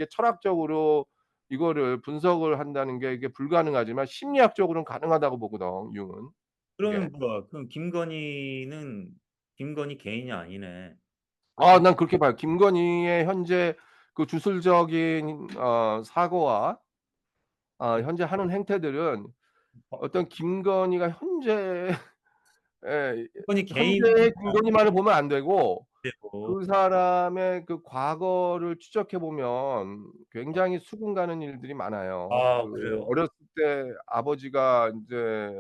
이게 철학적으로 이거를 분석을 한다는 게 이게 불가능하지만 심리학적으로는 가능하다고 보거든, 융은. 이게. 그러면 뭐야? 그럼 김건희는 김건희 개인이 아니네. 아 김 난 그렇게 봐요. 김건희의 현재 그 주술적인 사고와 현재 하는 행태들은 어 어떤 김건희가 현재 예 김건희 개인은 현재의 김건희만을 보면 안 되고 되고 그 사람의 그 과거를 추적해 보면 굉장히 수긍 가는 일들이 많아요. 그 그래요? 어렸을 때 아버지가 인제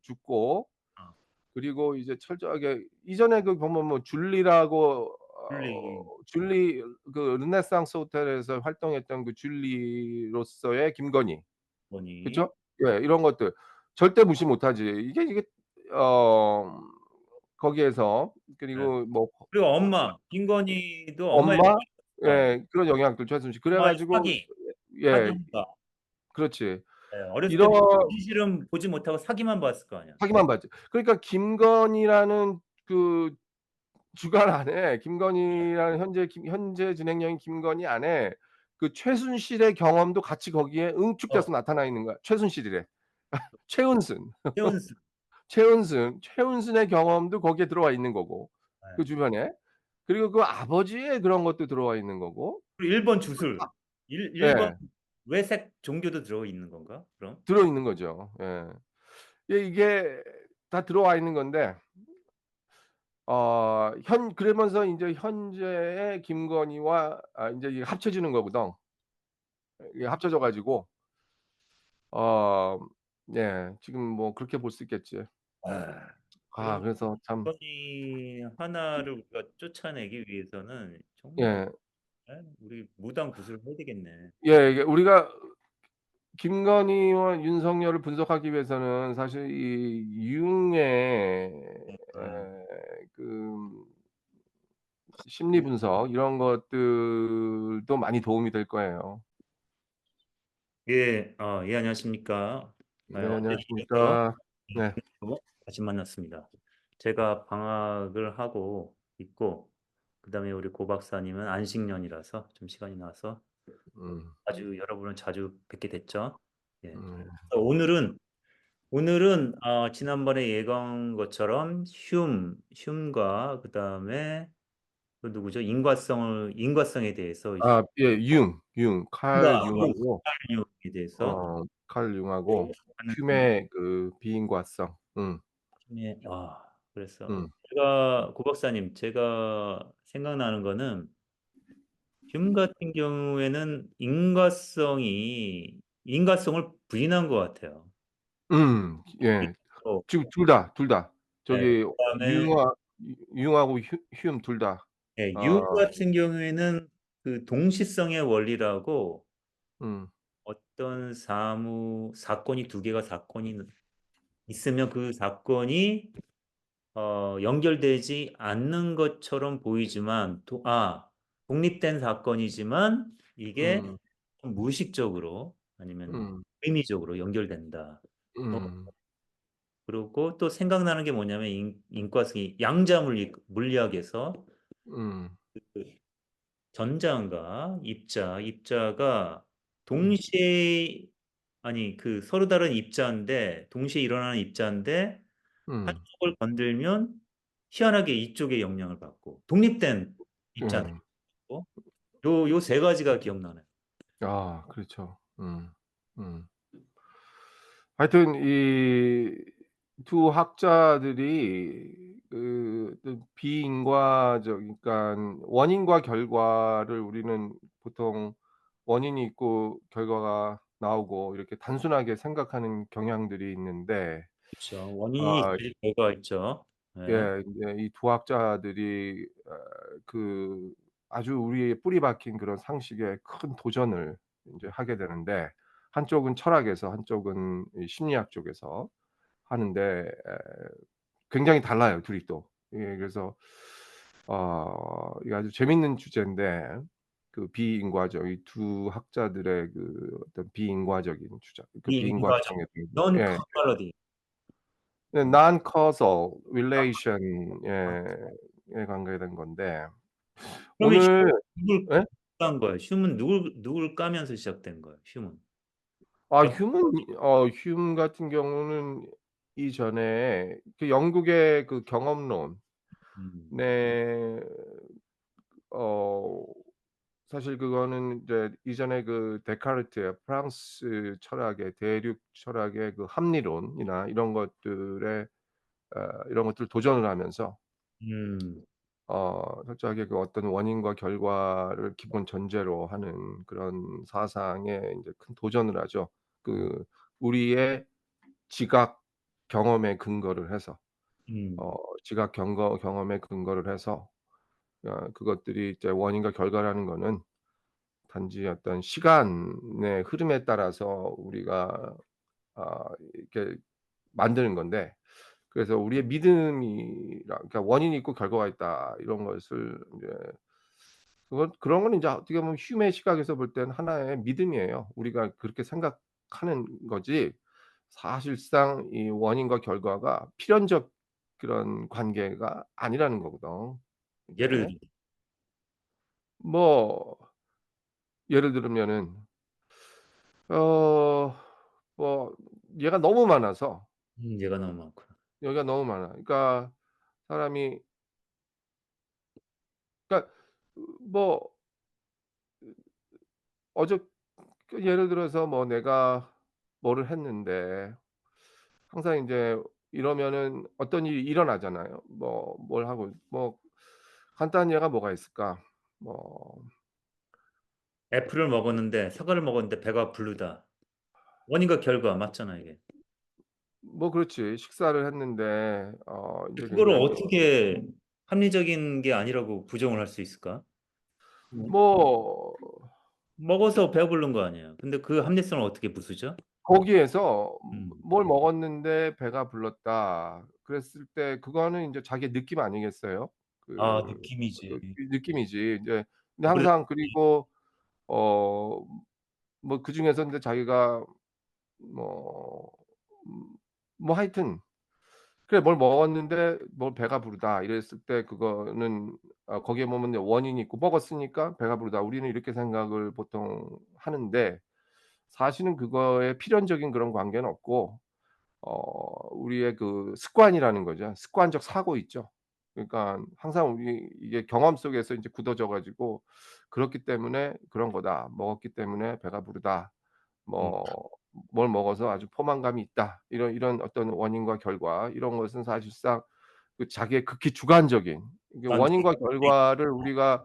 죽고 아 그리고 이제 철저하게 이전에 그 보면 뭐 줄리라고 줄리 줄리 그 르네상스 호텔에서 활동했던 그 줄리로서의 김건희. 김건희. 그죠? 예. 이런 것들 절대 무시 못하지. 이게 어 거기에서 네. 그리고 뭐 그리고 뭐 엄마 김건희도 엄마의 엄마 영향이 있을 거 아니에요. 예 그런 영향들 최순실 그래 엄마의 가지고 사기, 예 사기행가. 그렇지. 예. 어렸을 이런 때부터 진실은 보지 못하고 사기만 봤을 거 아니야. 하기만 봤지. 그러니까 김건희라는 그 주간 안에 김건희라는 현재 진행형인 김건희 안에 그 최순실의 경험도 같이 거기에 응축돼서 나타나 있는 거야. 최순실이래. 최은순. 최은순. 최은순의 경험도 거기에 들어와 있는 거고 그 예. 주변에. 그리고 그 아버지의 그런 것도 들어와 있는 거고. 그리고 일본 그 주술. 일본 예. 외색 종교도 들어 있는 건가 그럼? 들어 있는 거죠. 예. 이게 다 들어와 있는 건데 그러면서 인제 현재의 김건희와 인제 이게 합쳐지는 거거든. 이게 합쳐져 가지고 어 예 지금 뭐 그렇게 볼 수 있겠지. 그러면 그래서 참 김건희 하나를 우리가 쫓아내기 위해서는 정말 예. 우리 무당 구슬을 해야 되겠네. 예 이게 우리가 김건희와 윤석열을 분석하기 위해서는 사실 이 융의 아. 그 심리 분석 이런 것들도 많이 도움이 될 거예요. 예. 예 안녕하십니까. 네 어제 이어서 안녕하십니까. 네. 다시 만났습니다. 제가 방학을 하고 있고 그다음에 우리 고 박사님은 안식년이라서 좀 시간이 나서 음. 여러분을 자주 뵙게 됐죠. 예. 네. 그래서 오늘은 지난번에 예고한 것처럼 흉과 그다음에 그 누구죠? 인과성에 대해서 예 칼 융하고 흉에 대해서 칼 네 융하고 하는 흉의 그 비인과성. 중에 그래서 음. 고 박사님 제가 생각나는 거는 같은 경우에는 인과성을 부인한 것 같아요. 예. 그리고 지금 둘 다. 예 저기 그다음에 융하 융하고 휴 둘 다. 예 아 같은 경우에는 그 동시성의 원리라고 음. 어떤 사건이 두 개가 사건이 있으면 그 사건이 연결되지 않는 것처럼 보이지만 독립된 사건이지만 이게 음. 좀 무의식적으로 아니면 음. 의미적으로 연결된다. 어 음. 그리고 또 생각나는 게 뭐냐면 인과성이 양자 물리학에서 음. 그 전자인가 입자가 음. 동시에 그 서로 다른 입자인데 동시에 일어나는 입자인데 음. 한쪽을 건들면 희한하게 이쪽에 영향을 받고 독립된 입자는 예. 고 요 세 가지가 기억나네요. 그렇죠. 음. 하여튼 이 두 학자들이 비인과적 그러니깐 원인과 결과를 우리는 보통 원인이 있고 결과가 나오고 이렇게 단순하게 생각하는 경향들이 있는데 그쵸. 원인이 아 있어야지 결과가 있죠. 네. 예 인제 이 두 학자들이 그 아주 우리의 뿌리 박힌 그런 상식에 큰 도전을 인제 하게 되는데 한쪽은 철학에서 한쪽은 이 심리학 쪽에서 하는데 굉장히 달라요 둘이 또. 예 그래서 이게 아주 재밌는 주제인데 그 비인과적 이 두 학자들의 그 어떤 비인과적인 주장 그 비인과적 비인과성에 대해서 non 예. causality. 네 음. non-causal relation 에 관계된 건데 그러면 오늘 이걸 예? 깐 거예요? 휴문 누굴 까면서 시작된 거예요? 휴문. 휴me 같은 경우는 이전에 그 영국의 그 경험론 음. 네 어 사실 그거는 이제 이전에 그 데카르트의 프랑스 철학의 대륙 철학의 그 합리론이나 이런 것들에 이런 것들 도전을 하면서 음. 철저하게 그 어떤 원인과 결과를 기본 전제로 하는 그런 사상에 인제 큰 도전을 하죠. 음. 그 우리의 지각 경험에 근거를 해서 어 음. 지각 경험에 근거를 해서 그것들이 이제 원인과 결과라는 거는 단지 어떤 시간의 흐름에 따라서 우리가 이렇게 만드는 건데 그래서 우리의 믿음이라 그러니까 '원인이 있고 결과가 있다.' 이런 것을 인제 그런 거는 인제 어떻게 보면 휴메의 시각에서 볼 때는 하나의 믿음이에요. 우리가 그렇게 생각하는 거지 사실상 이 원인과 결과가 필연적 그런 관계가 아니라는 거거든 예를 이게. 들어 뭐 예를 들면은 어 뭐 얘가 너무 많아서 얘가 너무 많구나. 여기가 너무 많아. 그러니까 사람이 그러니까 뭐 어저 예를 들어서 뭐 내가 뭐를 했는데 항상 인제 이러면은 어떤 일이 일어나잖아요. 뭐 뭘 하고 뭐 간단한 예가 뭐가 있을까? 뭐 애플을 먹었는데 사과를 먹었는데 배가 부르다. 원인과 결과 맞잖아 이게. 그렇지. 식사를 했는데 인제 그거를 굉장히 어떻게 합리적인 게 아니라고 부정을 할 수 있을까? 음. 뭐 먹어서 배가 부른 거 아니에요. 근데 그 합리성을 어떻게 부수죠? 거기에서 음. 뭘 먹었는데 배가 불렀다. 그랬을 때 그거는 인제 자기의 느낌 아니겠어요? 아 그 느낌이지. 느낌이지. 인제 근데 아무래도 항상 그리고 어 그중에서 인제 자기가 뭐 하여튼 그래 뭘 먹었는데 뭐 "배가 부르다." 이랬을 때 그거는 거기에 보면 원인이 있고 먹었으니까 배가 부르다. 우리는 이렇게 생각을 보통 하는데 사실은 그거에 필연적인 그런 관계는 없고 우리의 그 습관이라는 거죠. 습관적 사고 있죠. 그러니까 항상 우리 이게 경험 속에서 인제 굳어져 가지고 '그렇기 때문에 그런 거다. 먹었기 때문에 배가 부르다.' 음 뭐 '뭘 먹어서 아주 포만감이 있다.' 이런 어떤 원인과 결과 이런 것은 사실상 그 자기의 극히 주관적인 이게 객관적인 원인과 결과를 우리가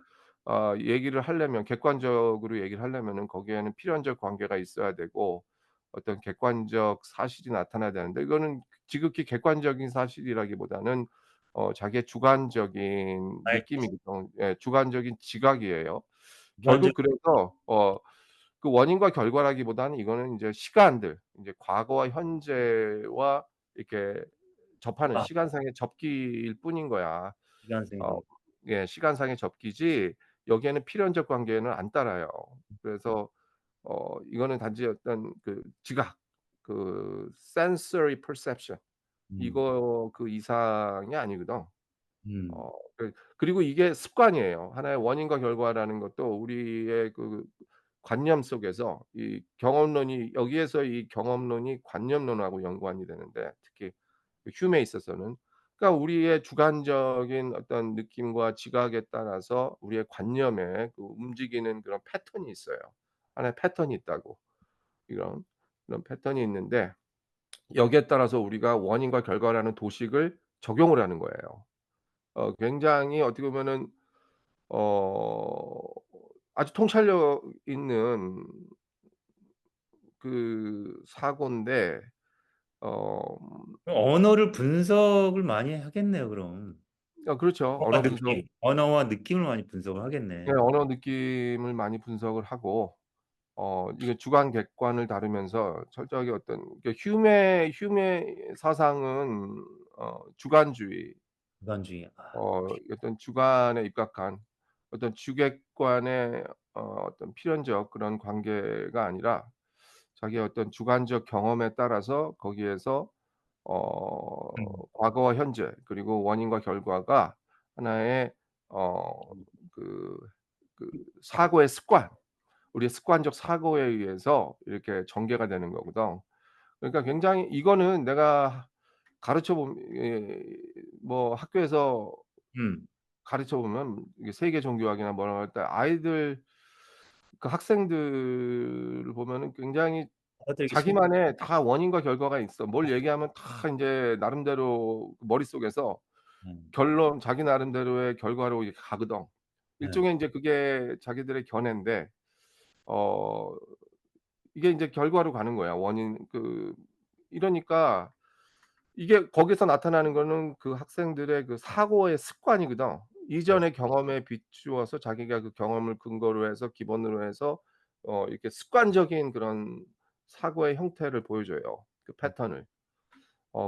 얘기를 하려면 객관적으로 얘기를 하려면은 거기에는 필연적 관계가 있어야 되고 어떤 객관적 사실이 나타나야 되는데 이거는 지극히 객관적인 사실이라기보다는 자기의 주관적인 나의 느낌이거든. 예 주관적인 지각이에요. 주관적 결국 그래서 그 원인과 결과라기보다는 이거는 인제 시간들 인제 과거와 현재와 이렇게 접하는 아 시간상의 접기일 뿐인 거야. 주관성이 어 좀 예 시간상의 접기지 여기에는 필연적 관계는 안 따라요. 그래서 이거는 단지 어떤 그 지각 그 sensory perception 음. 이거 그 이상이 아니거든. 음. 그리고 이게 습관이에요. 하나의 원인과 결과라는 것도 우리의 그 관념 속에서 이 경험론이 여기에서 이 경험론이 관념론하고 연관이 되는데 특히 그 휴메에 있어서는 그러니까 우리의 주관적인 어떤 느낌과 지각에 따라서 우리의 관념에 그 움직이는 그런 패턴이 있어요. 하나의 패턴이 있다고. 이런 패턴이 있는데 여기에 따라서 우리가 원인과 결과라는 도식을 적용을 하는 거예요. 굉장히 어떻게 보면은 어 아주 통찰력 있는 그 사고인데 어 언어를 분석을 많이 하겠네요 그럼. 그렇죠. 언어와 느낌, 언어와 느낌을 많이 분석을 예 하겠네. 언어 느낌을 많이 분석을 하고 이게 주관 객관을 다루면서 철저하게 어떤 휴메 사상은 주관주의 주관주의. 어떤 주관에 입각한 어떤 주객관의 어떤 필연적 그런 관계가 아니라 자기의 어떤 주관적 경험에 따라서 거기에서 음. 과거와 현재 그리고 원인과 결과가 하나의 어 그 그 사고의 습관, 우리의 습관적 사고에 의해서 이렇게 전개가 되는 거거든. 그러니까 굉장히 이거는 내가 가르쳐 보면 뭐 학교에서 음. 가르쳐 보면 이게 세계 종교학이나 뭐라 할 때 아이들 그 학생들을 보면은 굉장히 받아들이기 쉽 자기만의 다 원인과 결과가 있어. 뭘 얘기하면 다 인제 나름대로 머릿속에서 음. 결론 자기 나름대로의 결과로 이렇게 가거든. 네. 일종의 인제 그게 자기들의 견해인데 어 이게 인제 결과로 가는 거야. 원인 이러니까 이게 거기서 나타나는 거는 그 학생들의 그 사고의 습관이거든. 맞아. 이전의 경험에 비추어서 자기가 그 경험을 근거로 해서 기본으로 해서 이렇게 습관적인 그런 사고의 형태를 보여줘요, 그 음. 패턴을.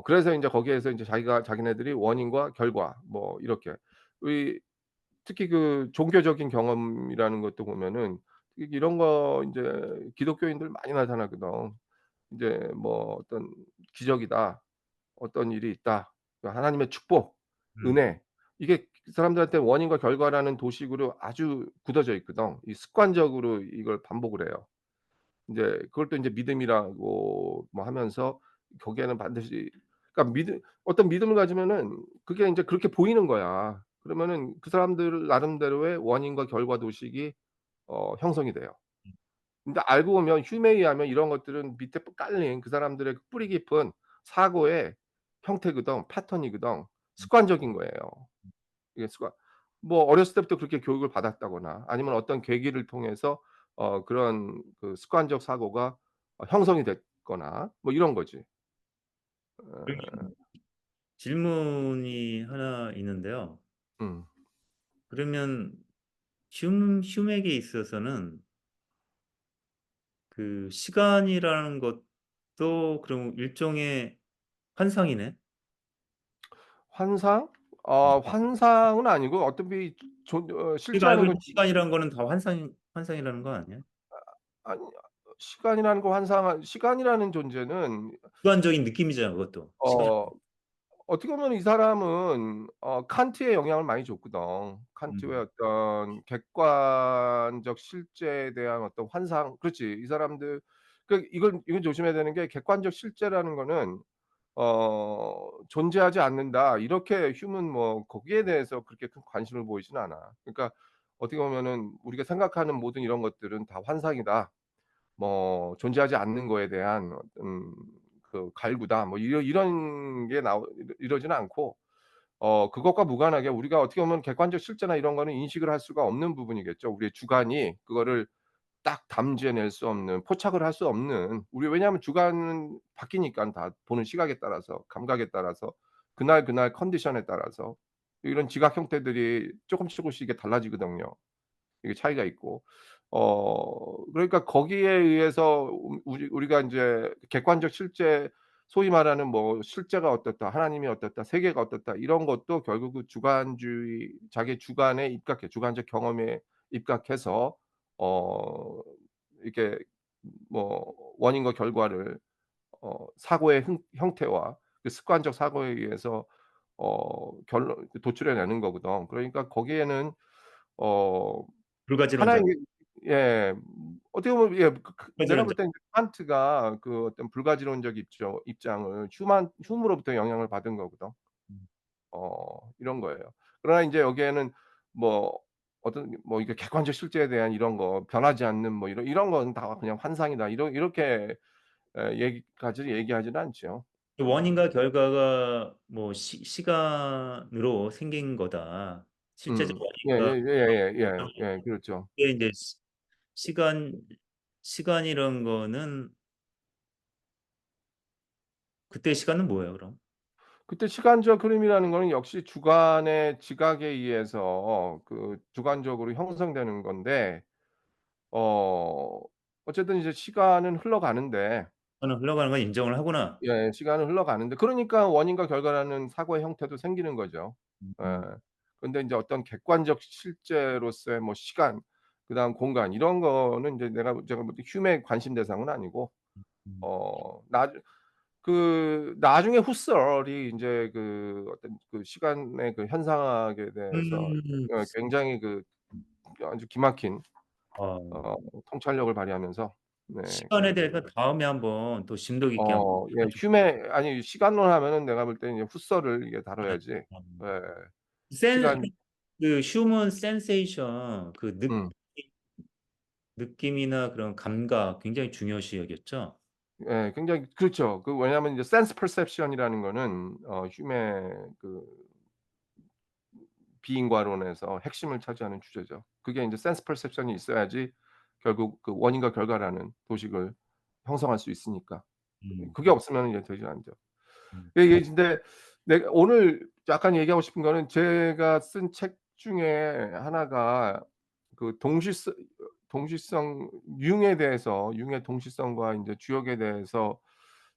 그래서 인제 거기에서 인제 자기네들이 원인과 결과 뭐 이렇게 의 특히 그 종교적인 경험이라는 것도 보면은 이런 거 인제 기독교인들 많이 나타나거든. 인제 뭐 어떤 기적이다. 어떤 일이 있다. 그 하나님의 축복, 음. 은혜 이게 그 사람들한테 원인과 결과라는 도식으로 아주 굳어져 있거든. 이 습관적으로 이걸 반복을 해요. 인제 그걸 또 인제 믿음이라고 뭐 하면서 거기에는 반드시 그러니까 어떤 믿음을 가지면은 그게 인제 그렇게 보이는 거야. 그러면은 그 사람들 나름대로의 원인과 결과 도식이 형성이 돼요. 근데 알고 보면 휴메에 의하면 이런 것들은 밑에 깔린 그 사람들의 그 뿌리 깊은 사고의 형태거든. 패턴이거든. 습관적인 거예요. 이게 뭐 어렸을 때부터 그렇게 교육을 받았다거나 아니면 어떤 계기를 통해서 그런 그 습관적 사고가 형성이 됐거나 뭐 이런 거지. 어 그러면 질문이 하나 있는데요. 음. 그러면 휴맥에 있어서는 그 시간이라는 것도 그럼 일종의 환상이네? 환상? 음. 환상은 아니고 어차피 우리가 알고 실제하는 건 있는 시간이라는 거는 다 환상이라는 거 아니야? 아니 시간이라는 거 시간이라는 존재는 주관적인 느낌이잖아 그것도. 시간. 어 어떻게 보면 이 사람은 칸트의 영향을 많이 줬거든. 칸트의 음. 어떤 객관적 실제에 대한 어떤 환상 그렇지. 이 사람들 이건 조심해야 되는 게 객관적 실제라는 거는 "존재하지 않는다." 이렇게 휴먼 뭐 거기에 대해서 그렇게 큰 관심을 보이지는 않아. 그러니까 어떻게 보면은 우리가 생각하는 모든 이런 것들은 다 환상이다. 뭐 존재하지 않는 거에 대한 어떤 그 갈구다. 뭐 이런 게 이러지는 않고 그것과 무관하게 우리가 어떻게 보면 객관적 실제나 이런 거는 인식을 할 수가 없는 부분이겠죠. 우리의 주관이 그거를 딱 담재낼 수 없는 포착을 할 수 없는 왜냐하면 주관은 바뀌니깐 다 보는 시각에 따라서 감각에 따라서 그날 컨디션에 따라서 이런 지각 형태들이 쪼끔씩 이게 달라지거든요. 이게 차이가 있고. 그러니까 거기에 의해서 우리가 인제 객관적 실제 소위 말하는 뭐 실제가 어떻다, 하나님이 어떻다, 세계가 어떻다 이런 것도 결국 그 주관주의 자기의 주관에 주관적 경험에 입각해서 어 이렇게 뭐 원인과 결과를 사고의 형태와 그 습관적 사고에 의해서 결론 도출해 내는 거거든. 그러니까 거기에는 어 하나의 불가지론자. 예. 어떻게 보면 예 내가 볼 불가지론자. 땐 칸트가 그 어떤 불가지론적 입장을 휴무로부터 영향을 받은 거거든. 음. 이런 거예요. 그러나 인제 여기에는 뭐 어떤 뭐 이게 객관적 실제에 대한 이런 거 변하지 않는 뭐 이런 건 다 그냥 환상이다. 이렇게 얘기하지는 않죠. 그 원인과 결과가 뭐 시간으로 생긴 거다. 실제적 음. 원인과 예예예예예. 그렇죠. 그게 인제 시간 시간이란 거는 그때 시간은 뭐예요 그럼? 그때 시간적 흐름이라는 거는 역시 주관의 지각에 의해서 그 주관적으로 형성되는 건데 어 어쨌든 이제 시간은 흘러가는데 시간은 흘러가는 건 인정을 하구나. 예 시간은 흘러가는데 그러니까 원인과 결과라는 사고의 형태도 생기는 거죠. 예. 음. 근데 인제 어떤 객관적 실제로서의 뭐 시간 그다음 공간 이런 거는 인제 제가 볼 때 휴메의 관심 대상은 아니고 음. 어 나중 나중에 후설이 인제 그 어떤 그 시간의 그 현상학에 대해서 음. 굉장히 아주 기막힌 어. 어 통찰력을 발휘하면서 네 시간에 그 대해서 다음에 한번 또 심도 깊게 한번 예 여쭤 휴메 아니 시간론 하면은 내가 볼 때는 이제 후서를 이게 아 네. 다뤄야지. 예. 센 시간 그 휴먼 센세이션 그 음. 느낌이나 그런 감각 굉장히 중요시 여겼죠? 예 굉장히 그렇죠. 그 왜냐하면 이제 sense perception이라는 거는 휴메 그 비인과론에서 핵심을 차지하는 주제죠. 그게 인제 sense perception이 있어야지 결국 그 원인과 결과라는 도식을 형성할 수 있으니까. 음. 그게 없으면은 이제 되지 않죠. 음. 이게 근데 내가 오늘 약간 얘기하고 싶은 거는 제가 쓴 책 중에 하나가 그 동시성 융에 대해서 융의 동시성과 인제 주역에 대해서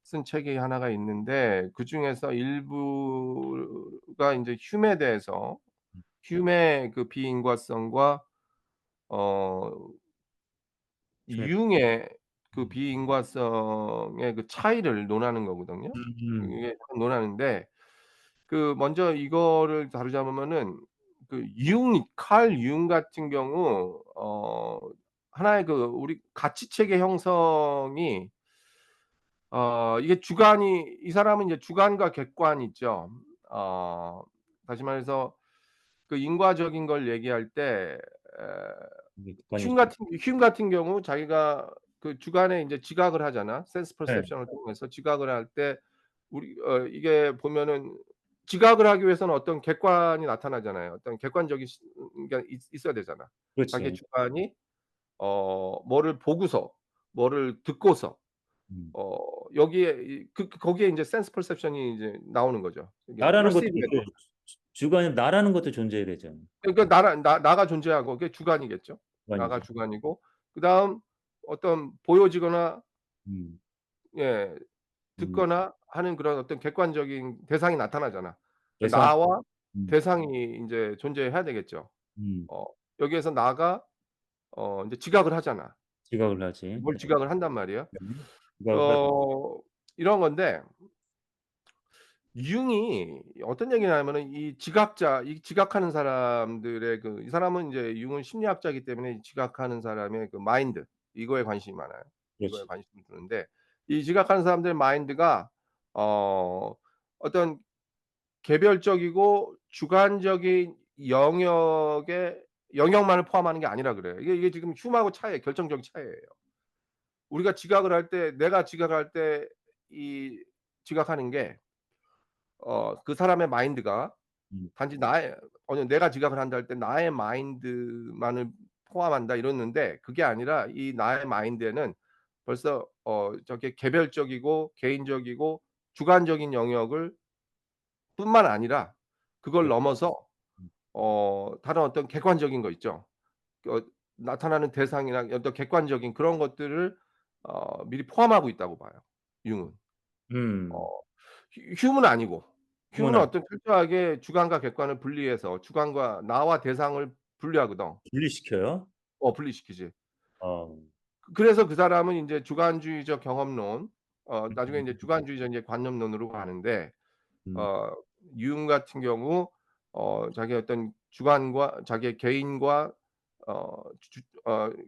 쓴 책이 하나가 있는데 그중에서 일부가 인제 휴메에 대해서 휴메의 그 비인과성과 어 휴메 융의 그 음. 비인과성의 그 차이를 논하는 거거든요. 음음. 이게 논하는데 그 먼저 이거를 다루자면은 그 융 칼 융 같은 경우 하나의 그 우리 가치 체계 형성이 이게 주관이 이 사람은 이제 주관과 객관이 있죠. 어 다시 말해서 그 인과적인 걸 얘기할 때 이게 휴 같은 경우 자기가 그 주관에 인제 지각을 하잖아. sense 네. perception을 통해서 지각을 할 때 우리 이게 보면은 지각을 하기 위해서는 어떤 객관이 나타나잖아요. 어떤 객관적인 게 있어야 되잖아. 자기의 그렇죠. 주관이 뭐를 보고서 뭐를 듣고서 음. 어 여기에 거기에 인제 sense perception이 이제 나오는 거죠. 이게 나라는 것도 perceive해야 돼. 주관이 나라는 것도 존재해야 되잖아요. 그러니까 나가 존재하고 그게 주관이겠죠. 나가 주관이죠. 주관이고 그다음 어떤 보여지거나 음. 예 음. 듣거나 하는 그런 어떤 객관적인 대상이 나타나잖아. 그 대상 나와 음. 대상이 인제 존재해야 되겠죠. 음. 어 여기에서 나가 인제 지각을 하잖아. 지각을 하지. 뭘 지각을 한단 말이에요. 네. 지각을 하죠. 어 이런 건데 융이 어떤 얘기를 하냐면은 이 지각하는 사람들의 그 이 사람은 인제 융은 심리학자이기 때문에 이 지각하는 사람의 그 마인드 이거에 관심이 많아요. 이거에 그렇지. 관심을 두는데 이 지각하는 사람들의 마인드가 어 어떤 개별적이고 주관적인 영역의 영역만을 포함하는 게 아니라 그래요. 이게 지금 흉하고 차이예요. 결정적인 차이예요. 우리가 지각을 할 때 내가 지각할 때 이 지각하는 게 그 사람의 마인드가 음. 단지 나의 내가 지각을 한다 할 때 나의 마인드만을 포함한다 이랬는데 그게 아니라 이 나의 마인드에는 벌써 저게 개별적이고 개인적이고 주관적인 영역을 뿐만 아니라 그걸 그렇 넘어서 음. 다른 어떤 객관적인 거 있죠. 어 나타나는 대상이나 어떤 객관적인 그런 것들을 미리 포함하고 있다고 봐요, 융은. 어 음. 휴는 아니고 휴는 휴먼 어떤 철저하게 주관과 객관을 분리해서 주관과 나와 대상을 분리하거든. 분리시켜요? 분리시키지. 어. 그래서 그 사람은 인제 주관주의적 경험론 나중에 인제 음. 주관주의적 인제 관념론으로 가는데 음. 어 융 같은 경우 자기의 어떤 주관과 자기의 개인과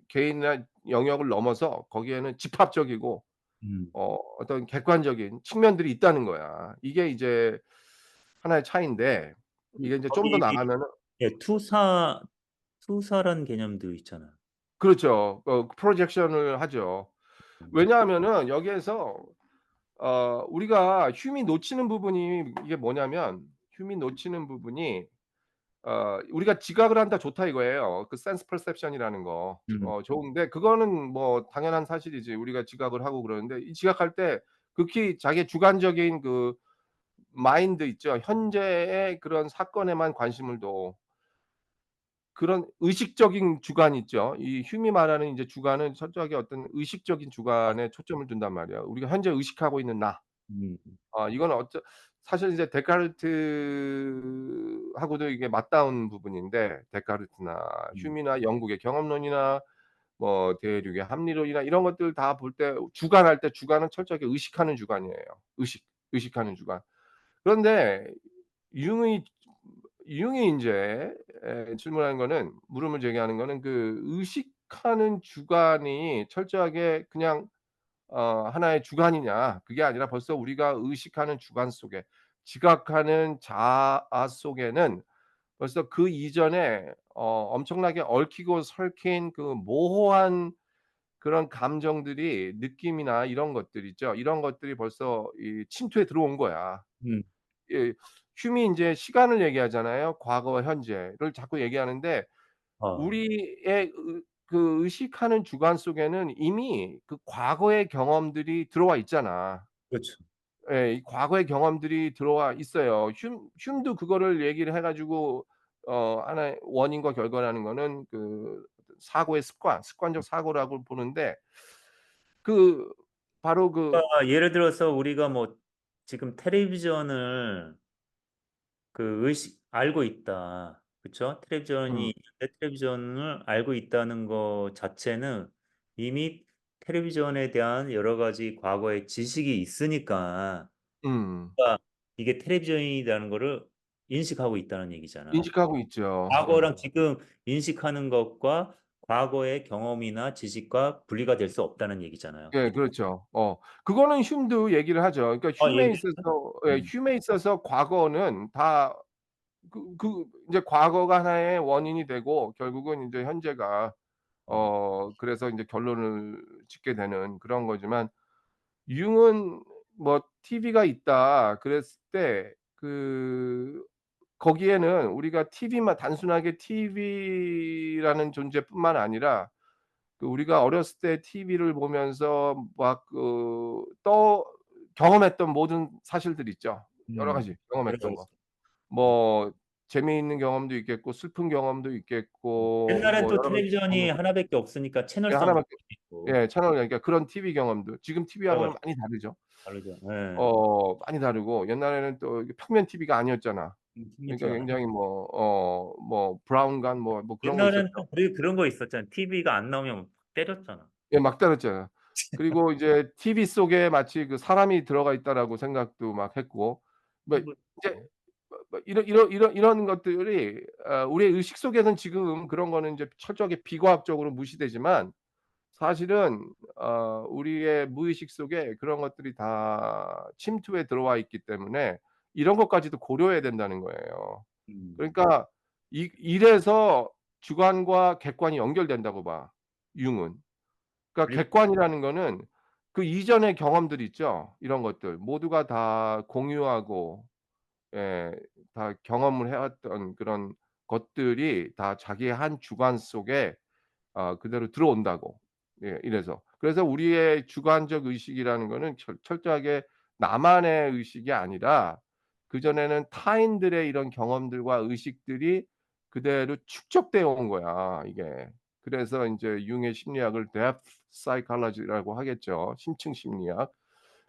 개인이나 영역을 넘어서 거기에는 집합적이고 음. 어떤 객관적인 측면들이 있다는 거야. 이게 이제 하나의 차이인데 이게 인제 좀 더 거기 나가면은 예 투사라는 개념도 있잖아요. 그렇죠. 프로젝션을 하죠. 음. 왜냐하면은 여기에서 우리가 흉이 놓치는 부분이 이게 뭐냐면 흉이 놓치는 부분이 우리가 '지각을 한다.' 좋다 이거예요. 그 sense perception이라는 거. 음. 좋은데 그거는 뭐 당연한 사실이지. 우리가 지각을 하고 그러는데 이 지각할 때 극히 자기의 주관적인 그 마인드 있죠. 현재의 그런 사건에만 관심을 둬. 그런 의식적인 주관 있죠. 이 흉이 말하는 인제 주관은 철저하게 어떤 의식적인 아 주관에 초점을 둔단 말이야. 우리가 현재 의식하고 있는 나. 음. 이건 사실 이제 데카르트하고도 이게 맞닿은 부분인데 데카르트나 음. 휴미나 영국의 경험론이나 뭐 대륙의 합리론이나 이런 것들 다 볼 때 주관할 때 주관은 철저하게 의식하는 주관이에요. 의식하는 주관. 그런데 융의 융이 인제 질문하는 거는 물음을 제기하는 거는 그 의식하는 주관이 철저하게 그냥 하나의 주관이냐 그게 아니라 벌써 우리가 의식하는 주관 속에 지각하는 자아 속에는 벌써 그 이전에 엄청나게 얽히고 설킨 그 모호한 그런 감정들이 느낌이나 이런 것들 있죠. 이런 것들이 벌써 이 침투해 들어온 거야. 음. 예. 흄이 인제 시간을 얘기하잖아요. 과거와 현재를 자꾸 얘기하는데 아 우리의 그 의식하는 주관 속에는 이미 그 과거의 경험들이 들어와 있잖아. 그렇죠. 예. 이 과거의 경험들이 들어와 있어요. 흄도 그거를 얘기를 해 가지고 하나의 원인과 결과라는 거는 그 사고의 습관적 사고라고 보는데 그 바로 그 그러니까 예를 들어서 우리가 뭐 지금 텔레비전을 그 의식 알고 있다. 그쵸? 텔레비전이 음 있는데 텔레비전을 알고 있다는 거 자체는 이미 텔레비전에 대한 여러 가지 과거의 지식이 있으니까 음. 그러니까 이게 텔레비전이라는 거를 인식하고 있다는 얘기잖아. 인식하고 있죠. 예. 과거랑 지금 인식하는 것과 과거의 경험이나 지식과 분리가 될 수 없다는 얘기잖아요. 예 그죠? 그렇죠. 그거는 흄도 얘기를 하죠. 그러니까 흄에 얘기했어요? 있어서 예 음. 흄에 있어서 과거는 다 인제 과거가 하나의 원인이 되고 결국은 인제 현재가 음. 그래서 인제 결론을 짓게 되는 그런 거지만 융은 뭐 TV가 있다 그랬을 때 거기에는 우리가 TV만 단순하게 TV라는 존재뿐만 아니라 그 우리가 어렸을 때 TV를 보면서 막 경험했던 모든 사실들 있죠. 여러 음. 가지 여러 경험했던 거. 가지. 음. 뭐 재미있는 경험도 있겠고 슬픈 경험도 있겠고 옛날엔 뭐 또 여러 가지 텔레비전이 경험들 하나밖에 없으니까 예 채널성 하나밖에 있고 예 채널 그러니까 그런 TV 경험들 지금 여러 TV하고는 가지 많이 다르죠. 다르죠. 예. 많이 다르고 옛날에는 또 이게 평면 TV가 아니었잖아. 그러니까 컴퓨티가 아니고 굉장히 뭐 브라운관 뭐 그런 거 있었죠. 옛날엔 또 그런 거 있었잖아. TV가 안 나오면 때렸잖아. 예 막 다뤘잖아요. 그리고 이제 TV 속에 마치 그 '사람이 들어가 있다.'라고 생각도 막 했고 뭐 이제 뭐 이런 것들이 우리의 의식 속에는 지금 그런 거는 인제 철저하게 비과학적으로 무시되지만 사실은 우리의 무의식 속에 그런 것들이 다 침투해 들어와 있기 때문에 이런 것까지도 고려해야 된다는 거예요. 음. 그러니까 이래서 주관과 객관이 연결된다고 봐 융은. 그러니까 그리고 객관이라는 거는 그 이전의 경험들 있죠. 이런 것들 모두가 다 공유하고 예 다 경험을 해 왔던 그런 것들이 다 자기의 한 주관 속에 그대로 들어온다고. 예 이래서. 그래서 우리의 주관적 의식이라는 거는 철저하게 나만의 의식이 아니라 그전에는 타인들의 이런 경험들과 의식들이 그대로 축적되어 온 거야 이게. 그래서 인제 융의 심리학을 depth psychology라고 하겠죠. 심층 심리학.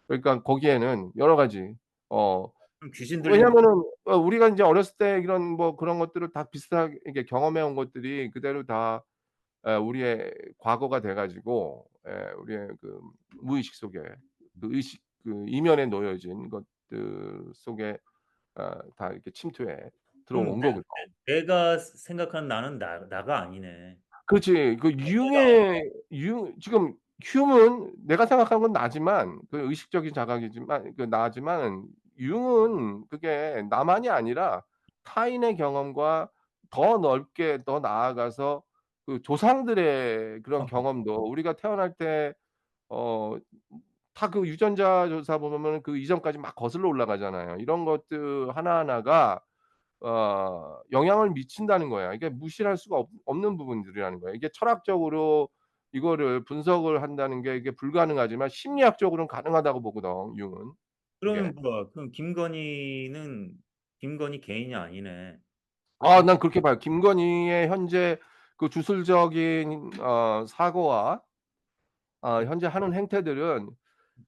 그러니까 거기에는 여러 가지 어 귀신 들린 왜냐하면은 우리가 인제 어렸을 때 이런 뭐 그런 것들을 다 비슷하게 이렇게 경험해 온 것들이 그대로 다 우리의 과거가 돼 가지고 우리의 그 무의식 속에 그 의식 그 이면에 놓여진 것들 속에 다 이렇게 침투해 그럼 들어온 거거든. 내가 생각하는 나는 나가 아니네. 그렇지. 그 내가 융의 융 지금 흉은 내가 생각하는 건 나지만 그 의식적인 자각이지만 그 나지만 융은 그게 나만이 아니라 타인의 경험과 더 넓게 더 나아가서 그 조상들의 그런 경험도 우리가 태어날 때 어 다 그 유전자 조사 보면은 그 이전까지 막 거슬러 올라가잖아요. 이런 것들 하나하나가 영향을 미친다는 거야. 이게 무시할 수가 없는 부분들이라는 거야. 이게 철학적으로 이거를 분석을 한다는 게 이게 불가능하지만 심리학적으로는 가능하다고 보거든 융은. 이게. 그러면 뭐야? 그럼 김건희 개인이 아니네. 김 난 그렇게 봐요. 김건희의 현재 그 주술적인 사고와 현재 하는 행태들은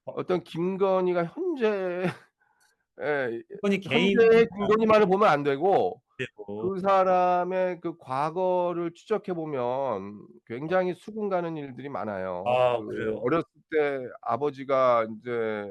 어 어떤 김건희가 현재 예 김건희 개인은 현재의 김건희만을 보면 안 되고 아니고 그 사람의 그 과거를 추적해 보면 굉장히 수긍 가는 일들이 많아요. 그래요? 어렸을 때 아버지가 인제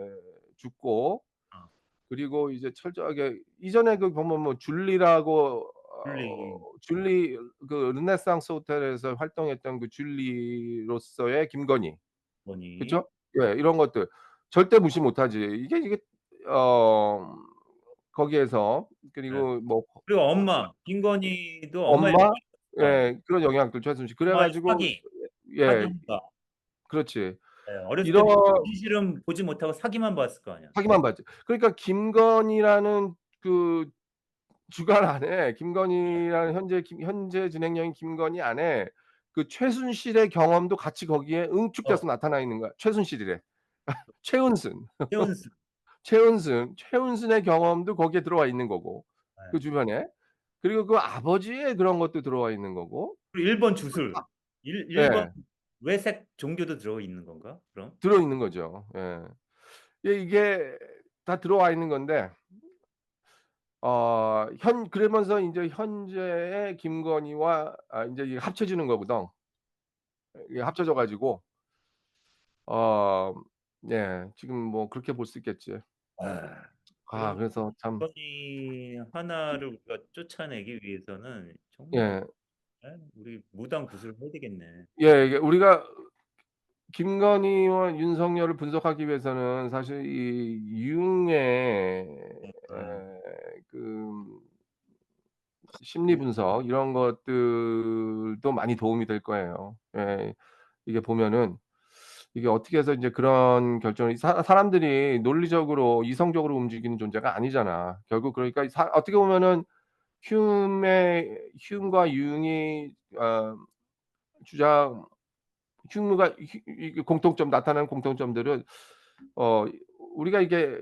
죽고 어. 그리고 이제 철저하게 이전에 그 보면 뭐 줄리라고 줄리 줄리 그 르네상스 호텔에서 활동했던 그 줄리로서의 김건희. 뭐니? 그죠? 예. 이런 것들 절대 무시 못하지. 이게 어 거기에서 예. 그리고 뭐 그리고 어 엄마 김건희도 엄마의 엄마 영향이 있었을 거 아니에요. 예 그런 영향들 최순실 그래 엄마의 가지고 사기, 예 사기행가. 그렇지. 예. 어렸을 이런 때도 진실은 보지 못하고 사기만 봤을 거 아니야. 하기만 봤지. 그러니까 김건희라는 그 주간 안에 김건희라는 현재 진행형인 김건희 안에 그 최순실의 경험도 같이 거기에 응축돼서 어. 나타나 있는 거야. 최순실이래. 최은순. 최은순. 최은순의 경험도 거기에 들어와 있는 거고 그 예. 주변에. 그리고 그 아버지의 그런 것도 들어와 있는 거고. 그리고 일본 그 주술. 일본 예. 외색 종교도 들어 있는 건가 그럼? 들어 있는 거죠. 예. 이게 다 들어와 있는 건데 그러면서 인제 현재의 김건희와 인제 이게 합쳐지는 거거든. 이게 합쳐져 가지고 어 예 지금 뭐 그렇게 볼 수 있겠지. 아. 그러면 그래서 참 김건희 하나를 우리가 쫓아내기 위해서는 정말 예. 예 우리 무당 구슬을 해야 되겠네. 예 이게 우리가 김건희와 윤석열을 분석하기 위해서는 사실 이 유흥의 예. 그 심리 분석 이런 것들도 많이 도움이 될 거예요. 예. 이게 보면은 이게 어떻게 해서 인제 그런 결정을 사람들이 논리적으로 이성적으로 움직이는 존재가 아니잖아. 결국 그러니까 어떻게 보면은 휴음과 유응이 주장 휴무가 이게 나타나는 공통점들은 어 우리가 이게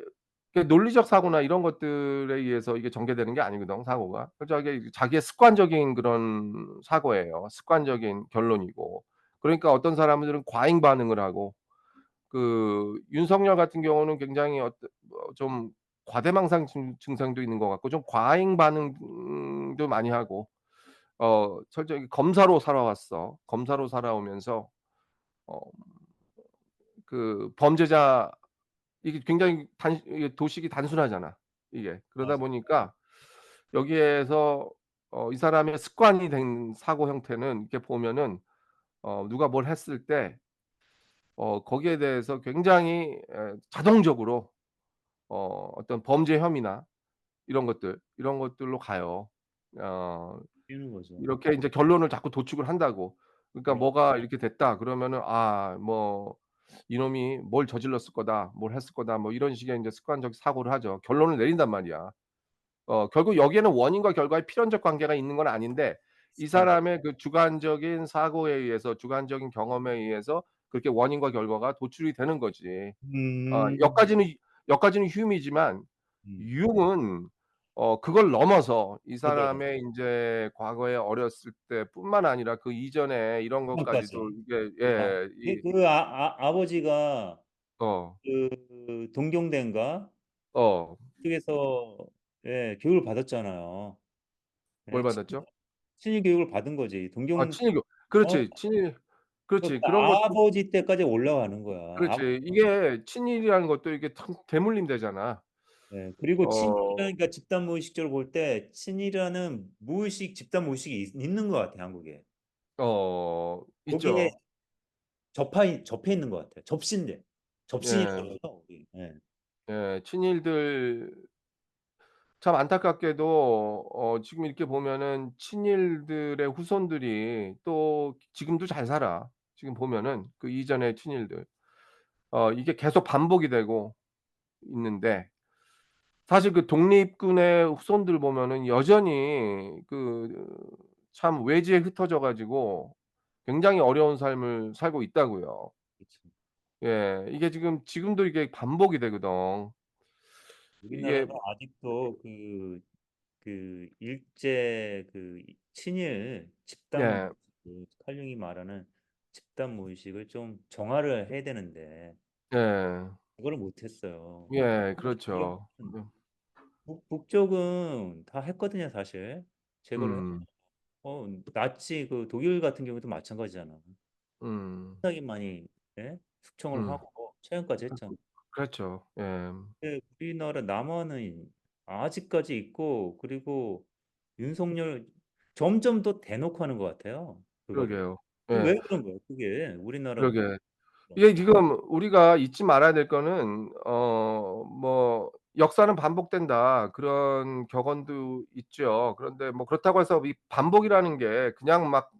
논리적 사고나 이런 것들에 의해서 이게 전개되는 게 아니거든 사고가. 그저 이게 자기의 습관적인 그런 사고예요. 습관적인 결론이고. 그러니까 어떤 사람들은 과잉 반응을 하고 윤석열 같은 경우는 굉장히 좀 과대망상 증상도 있는 것 같고 좀 과잉 반응도 많이 하고 철저히 검사로 살아왔어. 검사로 살아오면서 어 범죄자 이게 굉장히 이게 도식이 단순하잖아 이게. 그러다 맞아. 보니까 여기에서 이 사람의 습관이 된 사고 형태는 이렇게 보면은 누가 뭘 했을 때 거기에 대해서 굉장히 자동적으로 어떤 범죄 혐의나 이런 것들로 가요. 어 뛰는 거죠. 이렇게 인제 결론을 자꾸 도축을 한다고. 그러니까 그럼 뭐가 이렇게 됐다 그러면은 뭐 '이놈이 뭘 저질렀을 거다. 뭘 했을 거다.' 뭐 이런 식의 인제 습관적 사고를 하죠. 결론을 내린단 말이야. 결국 여기에는 원인과 결과의 필연적 관계가 있는 건 아닌데 이 습관적. 사람의 그 주관적인 사고에 의해서 주관적인 경험에 의해서 그렇게 원인과 결과가 도출이 되는 거지. 음. 여기까지는 휴임이지만 음. 유흥은 그걸 넘어서 이 그거를 사람의 인제 과거에 어렸을 때뿐만 아니라 그 이전에 이런 것까지도 까지. 이게 아. 예 이 아버지가 어 그 동경대인가 어 그쪽에서 예 교육을 받았잖아요. 뭘 예. 받았죠? 친일 교육을 받은 거지. 친일교 어 그렇지. 그 그렇지. 그런 것도 아버지 때까지 올라가는 거야. 그렇지. 이게 친일이라는 것도 이게 참 대물림되잖아. 네. 그리고 친일이라는 어 그러니까 집단 무의식적으로 볼 때 친일이라는 무의식 집단 무의식이 있는 것 같아 한국에. 거기에 있죠. 접해 있는 것 같아요. 접신대. 예. 접신이라고 그래요 우리. 예. 예. 친일들 참 안타깝게도 지금 이렇게 보면은 친일들의 후손들이 또 지금도 잘 살아. 지금 보면은 그 이전의 친일들. 이게 계속 반복이 되고 있는데 사실 그 독립군의 후손들 보면은 여전히 참 외지에 흩어져 가지고 굉장히 어려운 삶을 살고 있다고요. 그치. 예. 이게 지금도 이게 반복이 되거든. 이게 우리나라는 아직도 일제 친일 집단 예. 칼륨이 말하는 집단 무의식을 좀 정화를 해야 되는데 예. 그거를 못 했어요. 예. 근데 그렇죠. 북쪽은 다 했거든요 사실. 제거를 했 음. 나치 독일 같은 경우도 마찬가지잖아. 음. 상당히 많이 예 숙청을 음. 하고 처형까지 했잖아. 그렇죠. 예. 근데 우리나라 남한은 아직까지 있고, 그리고 윤석열 점점 더 대놓고 하는 것 같아요. 그거를. 그러게요. 예. 왜 그런 거예요? 그게 우리나라 그러게. 이게 지금 우리가 잊지 말아야 될 거는 뭐 "역사는 반복된다." 그런 격언도 있죠. 그런데 뭐 그렇다고 해서 이 반복이라는 게 그냥 막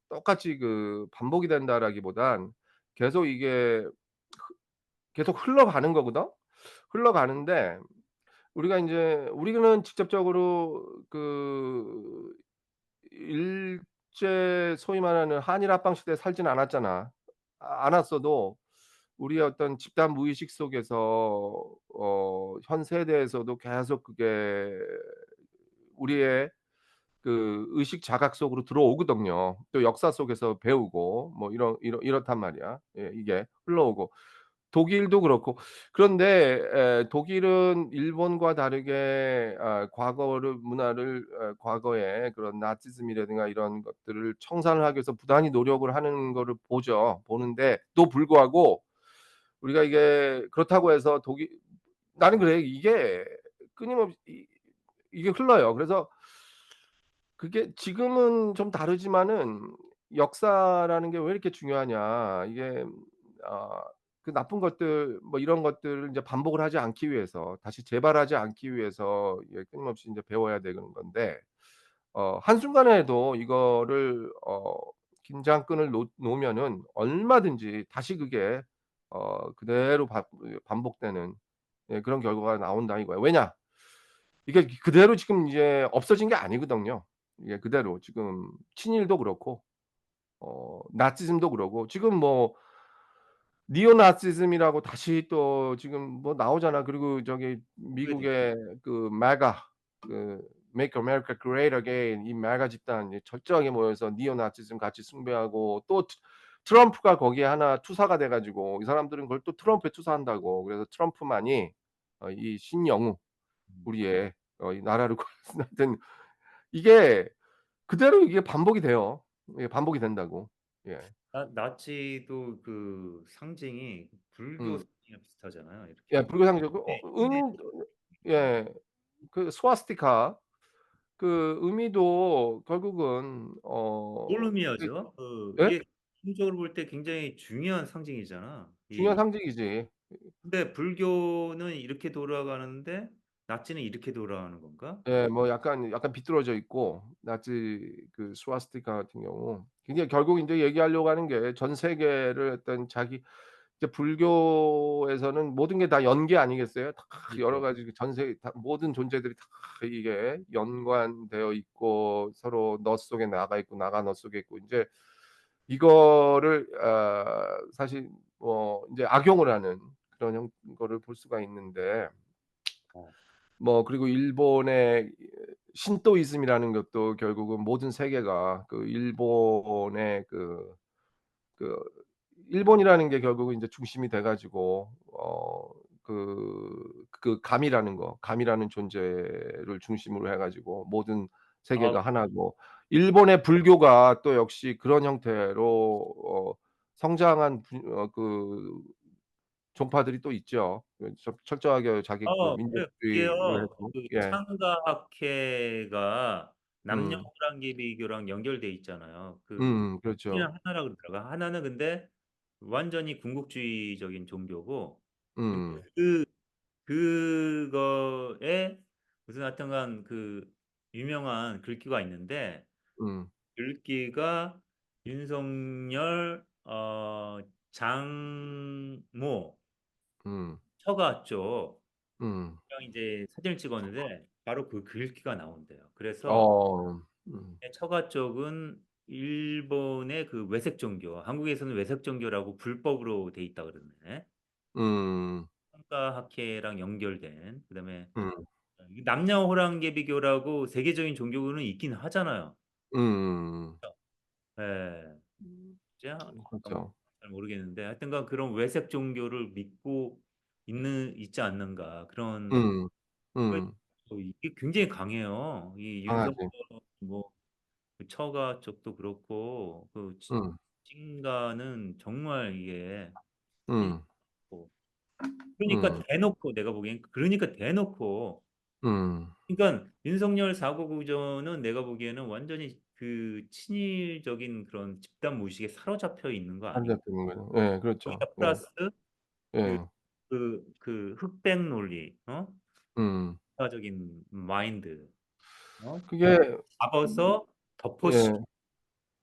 똑같이 그 반복이 된다라기보단 계속 이게 계속 흘러가는 거거든. 흘러가는데 우리가 인제 우리는 직접적으로 그 일제 소위 말하는 한일 합방 시대에 살지는 않았잖아. 않았어도 우리의 어떤 집단 무의식 속에서 현 세대에서도 계속 그게 우리의 그 의식 자각 속으로 들어오거든요. 또 역사 속에서 배우고 뭐 이렇단 말이야. 예 이게 흘러오고. 독일도 그렇고. 그런데 독일은 일본과 다르게 과거를 문화를 과거의 그런 나치즘이라든가 이런 것들을 청산을 하기 위해서 부단히 노력을 하는 거를 보죠. 보는데도 불구하고 우리가 이게 그렇다고 해서 독일 나는 그래. 이게 끊임없이 이게 흘러요. 그래서 그게 지금은 좀 다르지만은 역사라는 게 왜 이렇게 중요하냐. 이게 아 그 나쁜 것들 뭐 이런 것들을 인제 반복을 하지 않기 위해서 다시 재발하지 않기 위해서 이게 끊임없이 인제 배워야 되는 건데 한순간에도 이거를 긴장끈을 놓으면은 얼마든지 다시 그게 그대로 반복되는 예 그런 결과가 나온다 이거야. 왜냐? 이게 그대로 지금 이제 없어진 게 아니거든요. 이게 그대로 지금 친일도 그렇고 나치즘도 그러고 지금 뭐 니오나치즘이라고 다시 또 지금 뭐 나오잖아. 그리고 저기 네. 미국의 그 MAGA 그 Make America Great Again 이 MAGA 집단 이 철저하게 모여서 니오나치즘 같이 숭배하고 또 트럼프가 거기에 하나 투사가 돼 가지고 이 사람들은 그걸 또 트럼프에 투사한다고. 그래서 트럼프만이 이 신영우 음. 우리의 이 나라를 하여튼 이게 그대로 이게 반복이 돼요. 예 반복이 된다고. 예. 나치도 그 상징이 불교 음. 상징이랑 비슷하잖아요. 예 이렇게 불교상이고 네, 힘의 의미 예 그 스와스티카 그 의미도 결국은 뭘 그 의미하죠? 그 예? 이게 종교적으로 볼 때 굉장히 중요한 상징이잖아. 중요한 이 상징이지. 근데 불교는 이렇게 돌아가는데 나치는 이렇게 돌아가는 건가? 예 뭐 약간 비뚤어져 있고 나치 그 스와스티카 같은 경우 굉장히 결국 인제 얘기하려고 하는 게 전 세계를 어떤 자기 이제 불교에서는 모든 게 다 연계 아니겠어요? 다 여러 그렇죠. 가지 그 전 세계 다 모든 존재들이 다 이게 연관되어 있고 서로 너 속에 나가 있고 나가 너 속에 있고 인제 이거를 사실 뭐 인제 악용을 하는 그런 거를 볼 수가 있는데 어. 뭐 그리고 일본의 신도이즘이라는 것도 결국은 모든 세계가 그 일본의 그 일본이라는 게 결국은 인제 중심이 돼 가지고 감이라는 거 감이라는 존재를 중심으로 해 가지고 모든 아 세계가 하나고 일본의 불교가 또 역시 그런 형태로 성장한 그 종파들이 또 있죠. 그 철저하게 자기 그 그래 민족주의를 그게요. 해서 그 예. 창가학회가 음. 남녀호랑개 비교랑 연결돼 있잖아요. 그 그렇죠. 그냥 하나라 그러더라고요. 하나는 근데 완전히 군국주의적인 종교고 근데 음. 그거에 무슨 하여튼간 그 유명한 글귀가 있는데 음. 글귀가 윤석열 장모 음. 처가 쪽 음. 랑 이제 사진을 찍었는데 바로 그 글귀가 나온대요. 그래서 어. 음. 처가 쪽은 일본의 그 외색 종교, 한국에서는 외색 종교라고 불법으로 돼 있다 그러네. 음. 성가학회랑 연결된 그다음에 음. 남녀 호랑개 비교라고 세계적인 종교는 있긴 하잖아요. 음음음. 예. 이제 그렇죠. 잘 모르겠는데 하여튼간 그런 외색 종교를 믿고 있지 않는가 그런 음. 음. 이게 굉장히 강해요. 이 윤석열 강하지. 뭐 그 처가 쪽도 그렇고 그 음. 찐가는 정말 이게 음. 있고. 그러니까 음. 대놓고 내가 보기엔 그러니까 대놓고 음. 그러니깐 윤석열 사고 구조는 내가 보기에는 완전히 그 친일적인 그런 집단 무의식에 사로잡혀 있는 거 아닌가. 한잡히는 거죠. 예 그렇죠. 거기다 예. 플러스 그 예. 흑백 논리 음. 국가적인 마인드 그게 잡아서 예. 덮어씌우고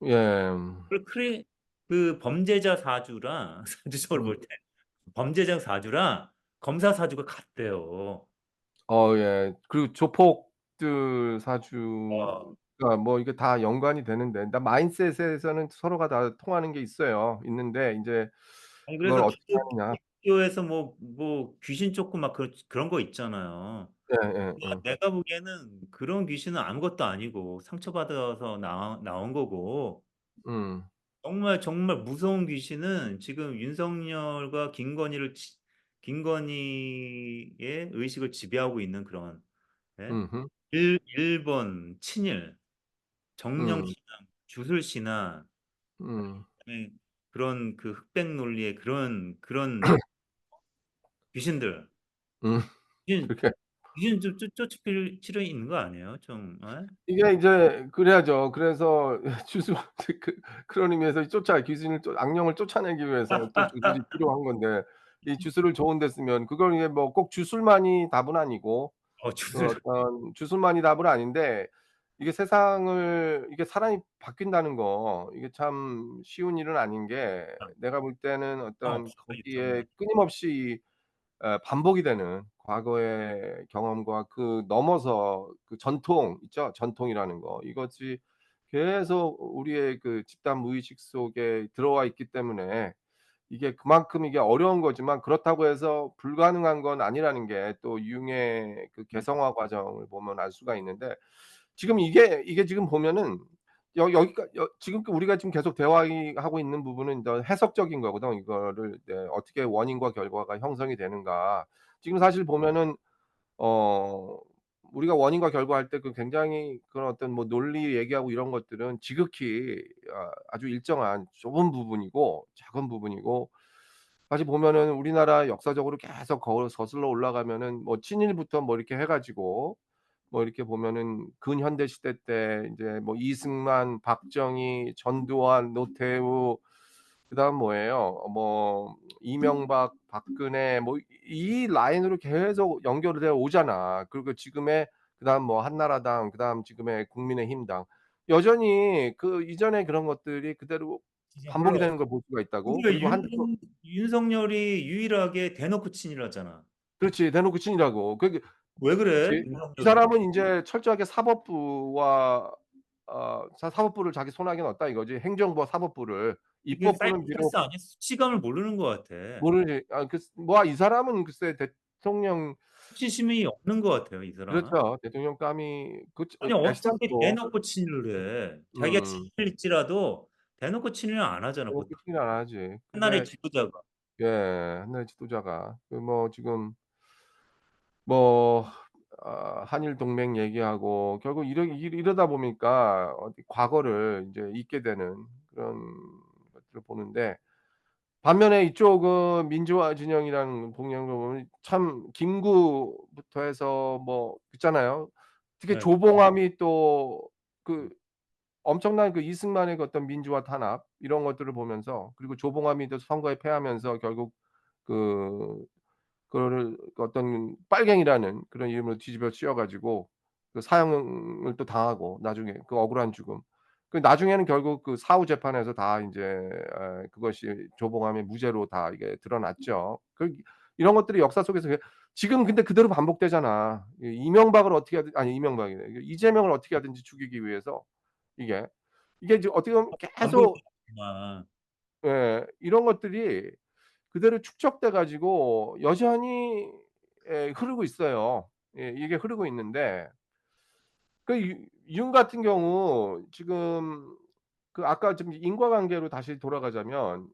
예. 그 그 범죄자 사주랑 사주적으로 음. 볼 때 범죄자 사주랑 검사 사주가 같대요. 예. 그리고 조폭들 와. 사주가 뭐 이게 다 연관이 되는데 나 마인셋에서는 서로가 다 통하는 게 있는데 인제 아니 그걸 그래서 어떻게 하느냐. 기독교에서 뭐 귀신 쫓고 막 그런 거 있잖아요. 예예예. 내가 보기에는 그런 귀신은 아무것도 아니고 상처받아서 나온 거고 음. 정말, 정말 무서운 귀신은 지금 윤석열과 김건희의 의식을 지배하고 있는 그런 예 음음. 일본 친일, 정령 음. 신앙, 주술 신앙 음. 그다음에 그런 그 흑백 논리의 그런 귀신들 음. 귀신 그렇게 귀신 좀 쫓을 필요 있는 거 아니에요? 좀 예? 이게 인제 그래야죠. 그래서 주술 그런 의미에서 귀신을 악령을 쫓아내기 위해서 또 주술이 필요한 건데 이 주술을 좋은 데 쓰면 그걸 이게 뭐 꼭 주술만이 답은 아니고 그 주술 어떤 주술만이 답은 아닌데 이게 세상을 이게 사람이 바뀐다는 거 이게 참 쉬운 일은 아닌 게 내가 볼 때는 어떤 없을 수 거기에 있죠. 끊임없이 반복이 되는 과거의 경험과 그 넘어서 그 전통 있죠? 전통이라는 거. 이것이 계속 우리의 그 집단 무의식 속에 들어와 있기 때문에 이게 그만큼 이게 어려운 거지만 그렇다고 해서 불가능한 건 아니라는 게 또 융의 그 음. 개성화 과정을 보면 알 수가 있는데 지금 이게 지금 보면은 여기까 지금 우리가 지금 계속 하고 있는 부분은 해석적인 거거든. 이거를 네 어떻게 원인과 결과가 형성이 되는가. 지금 사실 보면은 어 우리가 원인과 결과할 때 그 굉장히 그런 어떤 뭐 논리 얘기하고 이런 것들은 지극히 아주 일정한 좁은 부분이고 작은 부분이고 사실 보면은 우리나라 역사적으로 계속 거슬러 올라가면은 뭐 친일부터 뭐 이렇게 해 가지고 뭐 이렇게 보면은 근현대 시대 때 인제 뭐 이승만, 박정희, 전두환, 노태우 그다음 뭐예요? 뭐 이명박, 박근혜 뭐 이 라인으로 계속 연결이 되어 오잖아. 그리고 지금의 그다음 뭐 한나라당 그다음 지금의 국민의힘당. 여전히 그 이전의 그런 것들이 그대로 진짜 반복이 몰라. 되는 걸 볼 수가 있다고. 근데 그리고 또 윤석열이 유일하게 대놓고 친일하잖아. 그렇지. 대놓고 친이라고. 왜 그래? 그렇지. 이 윤석열은. 사람은 인제 철저하게 사법부와 사법부를 자기 손아귀에 넣었다 이거지. 행정부와 사법부를. 이게 입법부는 사이코패스 비록 아니야? 수치감을 모르는 것 같아. 모르지 이 사람은 글쎄 대통령 수치심이 없는 것 같아요, 이 사람은. 그렇죠. 대통령감이 아니 어떻게 애시당초 대놓고 친일을 해. 자기가 음 친일일지라도 대놓고 친일은 안 하잖아, 대놓고 보통. 친일 안 하지. 한나라의 근데 지도자가. 예 한나라의 지도자가 뭐 지금 뭐 한일 동맹 얘기하고 결국 이러다 보니까 과거를 인제 잊게 되는 그런 것들을 보는데 반면에 이쪽은 민주화 진영이라는 동영을 보면 참 김구부터 해서 뭐 있잖아요. 특히 네. 조봉암이 또 그 엄청난 그 이승만의 그 어떤 민주화 탄압 이런 것들을 보면서 그리고 조봉암이 또 선거에 패하면서 결국 그 그거를 그 어떤 빨갱이라는 그런 이름으로 뒤집어 씌워 가지고 그 사형을 또 당하고 나중에 그 억울한 죽음. 그 나중에는 결국 그 사후 재판에서 다 인제 그것이 조봉암의 무죄로 다 이게 드러났죠. 이런 것들이 역사 속에서 지금 근데 그대로 반복되잖아. 이명박을 어떻게 하든 아니 이명박이래. 이재명을 어떻게 하든지 죽이기 위해서 이게. 이게 이제 어떻게 보면 계속 반복이구나. 이런 것들이 그대로 축적돼 가지고 여전히 흐르고 있어요. 이게 흐르고 있는데 그 윤 같은 경우 지금 그 아까 좀 인과관계로 다시 돌아가자면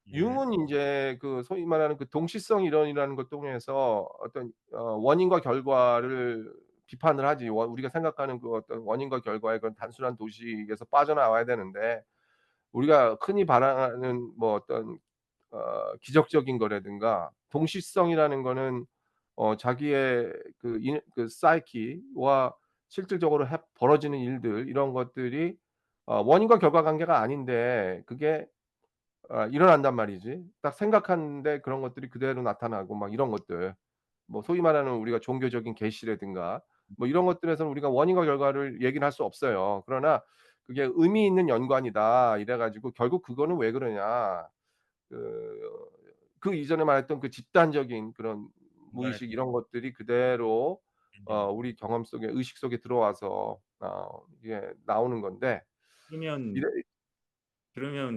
예. 윤은 인제 그 소위 말하는 그 동시성 이론이라는 걸 통해서 어떤 원인과 결과를 비판을 하지. 우리가 생각하는 그 어떤 원인과 결과의 그런 단순한 도식에서 빠져나와야 되는데 우리가 흔히 바라는 뭐 어떤 기적적인 거라든가 동시성이라는 거는 자기의 그 사이키와 실질적으로 벌어지는 일들 이런 것들이 원인과 결과 관계가 아닌데 그게 일어난단 말이지. 딱 생각하는데 그런 것들이 그대로 나타나고 막 이런 것들. 뭐 소위 말하는 우리가 종교적인 계시라든가 뭐 이런 것들에서는 우리가 원인과 결과를 얘기는 할 수 없어요. 그러나 그게 "의미 있는 연관이다." 이래 가지고 결국 그거는 왜 그러냐. 그 이전에 말했던 그 집단적인 그런 네. 무의식 이런 것들이 그대로 네네. 우리 경험 속에 의식 속에 들어와서 이게 나오는 건데 그러면 이래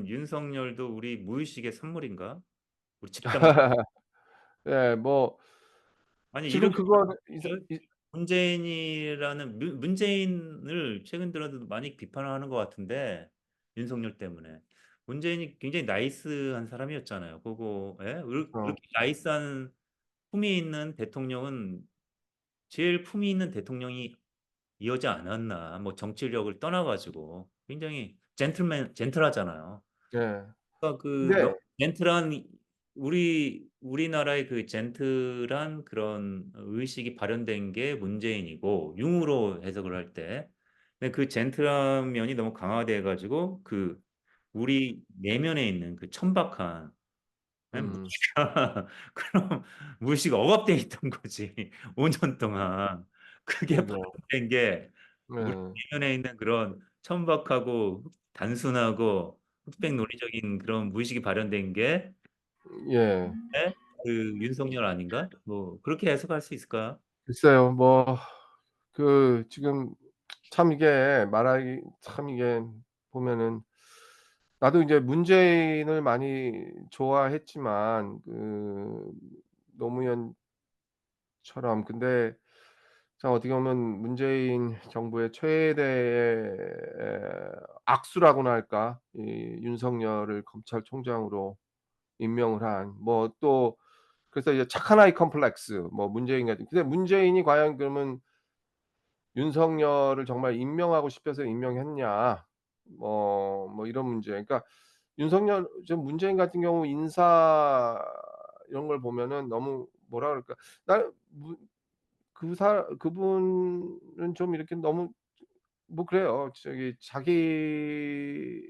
윤석열도 우리 무의식의 산물인가? 우리 집단 무 예 뭐 아니 지금 이렇게 그거는 이제 이 문재인이라는 문재인을 최근 들어도 많이 비판을 하는 것 같은데 윤석열 때문에. 문재인이 굉장히 나이스한 사람이었잖아요. 그거 예? 그쵸. 그렇게 나이스한 품위 있는 대통령은 제일 품위 있는 대통령이 이어지 않았나. 뭐 정치력을 떠나 가지고 굉장히 젠틀하잖아요. 예. 그러니까 그 근데 너무 젠틀한 우리나라의 그 젠틀한 그런 의식이 발현된 게 문재인이고 융으로 해석을 할 때. 근데 그 젠틀한 면이 너무 강화돼 가지고 그 우리 내면에 있는 그 천박한 예 음 무의식 그런 무의식이 억압돼 있던 거지 5년 동안. 그게 그죠. 발현된 게 우리 네. 내면에 있는 그런 천박하고 단순하고 흑백 논리적인 그런 무의식이 발현된 게 예. 예 그 윤석열 아닌가? 뭐 그렇게 해석할 수 있을까요? 글쎄요. 뭐 지금 참 이게 말하기 참 이게 보면은 나도 이제 문재인을 많이 좋아했지만 노무현처럼 근데 참 어떻게 보면 문재인 정부의 최대의 악수라고나 할까? 이 윤석열을 검찰총장으로 임명을 한 또 그래서 이제 착한 아이 컴플렉스 뭐 문재인 같은 근데 문재인이 과연 그러면 윤석열을 정말 임명하고 싶어서 임명했냐 이런 문제. 그러니까 윤석열 문재인 같은 경우 인사 이런 걸 보면은 너무 뭐라 그럴까 나는 그분은 좀 이렇게 너무 그래요. 자기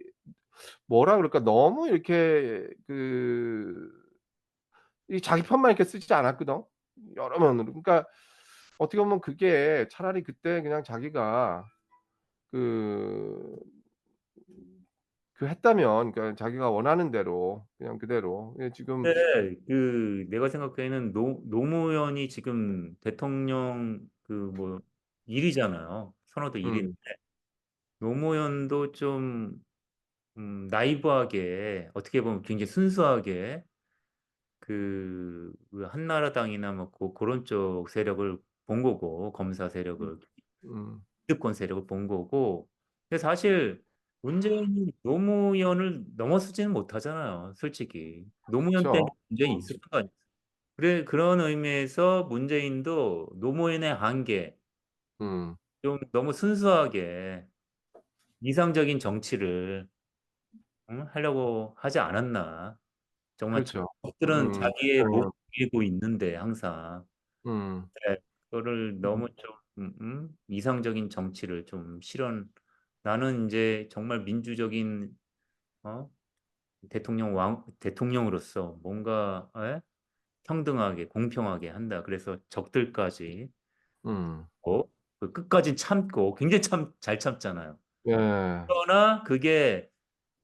뭐라 그럴까 너무 이렇게 이 자기 편만 이렇게 쓰지 않았거든 여러 면으로. 그러니까 어떻게 보면 그게 차라리 그때 그냥 자기가 그 했다면 그러니까 자기가 원하는 대로 그냥 그대로 지금 근데 그 내가 생각하기에는 노무현이 지금 대통령 그 뭐 1 위잖아요. 선호도 1 위인데 음 노무현도 좀 나이브하게 어떻게 보면 굉장히 순수하게 한나라당이나 뭐 고런 쪽 세력을 본 거고 검사 세력을 음 기득권 세력을 본 거고 근데 사실 문재인이 노무현을 넘어서지는 못하잖아요 솔직히. 노무현 때문에 그쵸. 문재인이 있었던 거 아니에요. 그래 그런 의미에서 문재인도 노무현의 한계 음 좀 너무 순수하게 이상적인 정치를 하려고 하지 않았나. 정말 그렇죠. 적들은 자기의 목을 음 이고 있는데 항상. 음 네. 그거를 음 너무 좀 이상적인 정치를 좀 나는 인제 정말 민주적인 어 대통령으로서 뭔가 예? 평등하게 공평하게 한다. 그래서 적들까지 음. 끝까지 참고 굉장히 잘 참잖아요. 예. 그러나 그게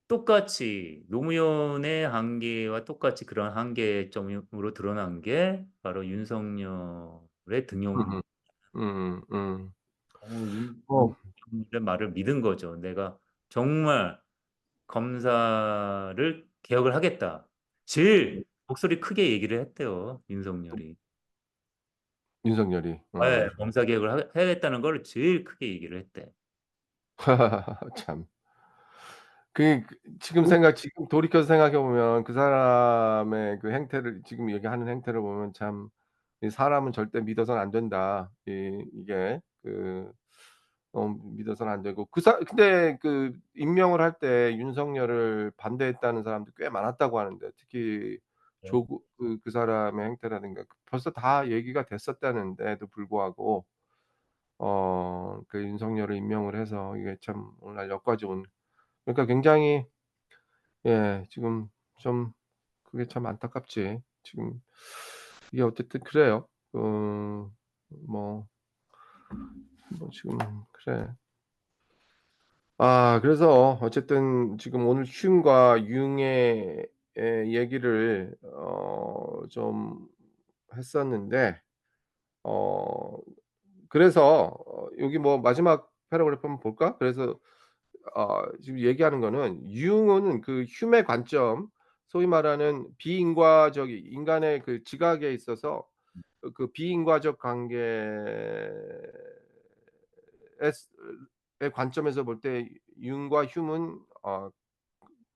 똑같이 노무현의 한계와 똑같이 그런 한계점으로 드러난 게 바로 윤석열의 등용입니다. 음음. 음. 너무 뭐 윤석열의 말을 믿은 거죠. '내가 정말 검사를 개혁을 하겠다.' 제일 목소리 크게 얘기를 했대요, 윤석열이. 윤석열이. 예. 검사 개혁을 해야겠다는 걸 제일 크게 얘기를 했대. 참. 지금 돌이켜서 생각해 보면 그 사람의 그 행태를 지금 얘기하는 행태를 보면 참 이 '사람은 절대 믿어서는 안 된다.' 이게 믿어서는 안 되고 근데 그 임명을 할 때 윤석열을 반대했다는 사람도 꽤 많았다고 하는데 특히 네. 조국 그 사람의 행태라든가 벌써 다 얘기가 됐었다는데도 불구하고 그 윤석열을 임명을 해서 이게 참 오늘날 여기까지 온 그러니까 굉장히 지금 좀 그게 참 안타깝지. 지금 이게 어쨌든 그래요. 뭐 지금 그래. 그래서 어쨌든 지금 오늘 흉과 융의 얘기를 좀 했었는데 어 그래서 여기 뭐 마지막 패러그래프 한번 볼까? 그래서 지금 얘기하는 거는 융은 그 흉의 관점 소위 말하는 비인과적이 인간의 그 지각에 있어서 그 비인과적 관계의 의 관점에서 볼 때 융과 흉은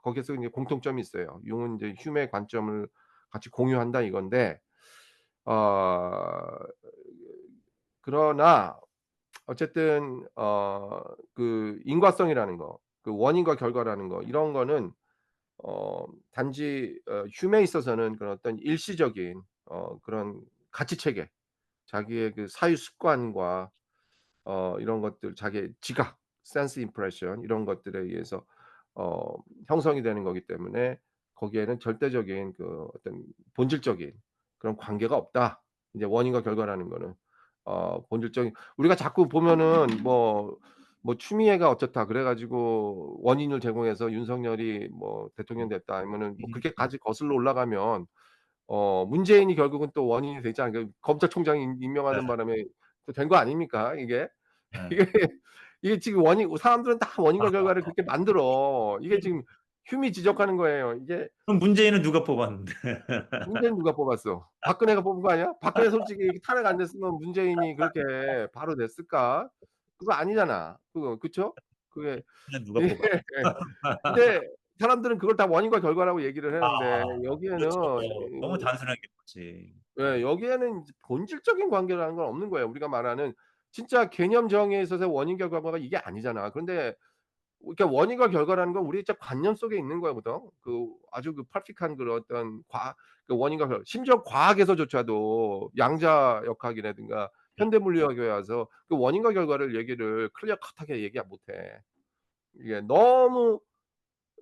거기에서 이제 공통점이 있어요. 융은 이제 흉의 관점을 같이 공유한다 이건데 어 그러나 어쨌든 그 인과성이라는 거 그 원인과 결과라는 거 이런 거는 단지 흉에 있어서는 그런 어떤 일시적인 그런 가치 체계 자기의 그 사유 습관과 이런 것들 자기의 지각 sense impression 이런 것들에 의해서 어 형성이 되는 거기 때문에 거기에는 절대적인 그 어떤 본질적인 그런 관계가 없다. 이제 원인과 결과라는 거는 본질적인 우리가 자꾸 보면은 추미애가 어쩌다 그래 가지고 원인을 제공해서 윤석열이 뭐 대통령 됐다 아니면은 뭐 그렇게까지 거슬러 올라가면 문재인이 결국은 또 원인이 되지 않을까. 검찰총장 임명하는 바람에 또 된 거 아닙니까 이게? 네. 이게 이게 지금 원인 사람들은 다 원인과 아 결과를 그렇게 만들어. 이게 지금 흉이 지적하는 거예요. 이게 그럼 문재인은 누가 뽑았는데? 문재인 누가 뽑았어? 박근혜가 뽑은 거 아니야? 박근혜 솔직히 탄핵 안 됐으면 문재인이 그렇게 바로 됐을까? 그거 아니잖아. 그거 그쵸? 그게 는 누가 이게 뽑아? 근데 사람들은 그걸 다 원인과 결과라고 얘기를 하는데 여기에는 그렇죠. 너무 단순하게 보지. 여기에는 이제 본질적인 관계라는 건 없는 거예요. 우리가 말하는 진짜 개념 정의에 있어서의 원인 결과가 이게 아니잖아. 그런데 그러니까 원인과 결과라는 건 우리 진짜 관념 속에 있는 거거든. 그 아주 그 퍼펙트한 그런 어떤 그 원인과 심지어 과학에서조차도 양자역학이라든가 현대물리학에 와서 그 원인과 결과를 얘기를 클리어 컷하게 얘기 못 해. 이게 너무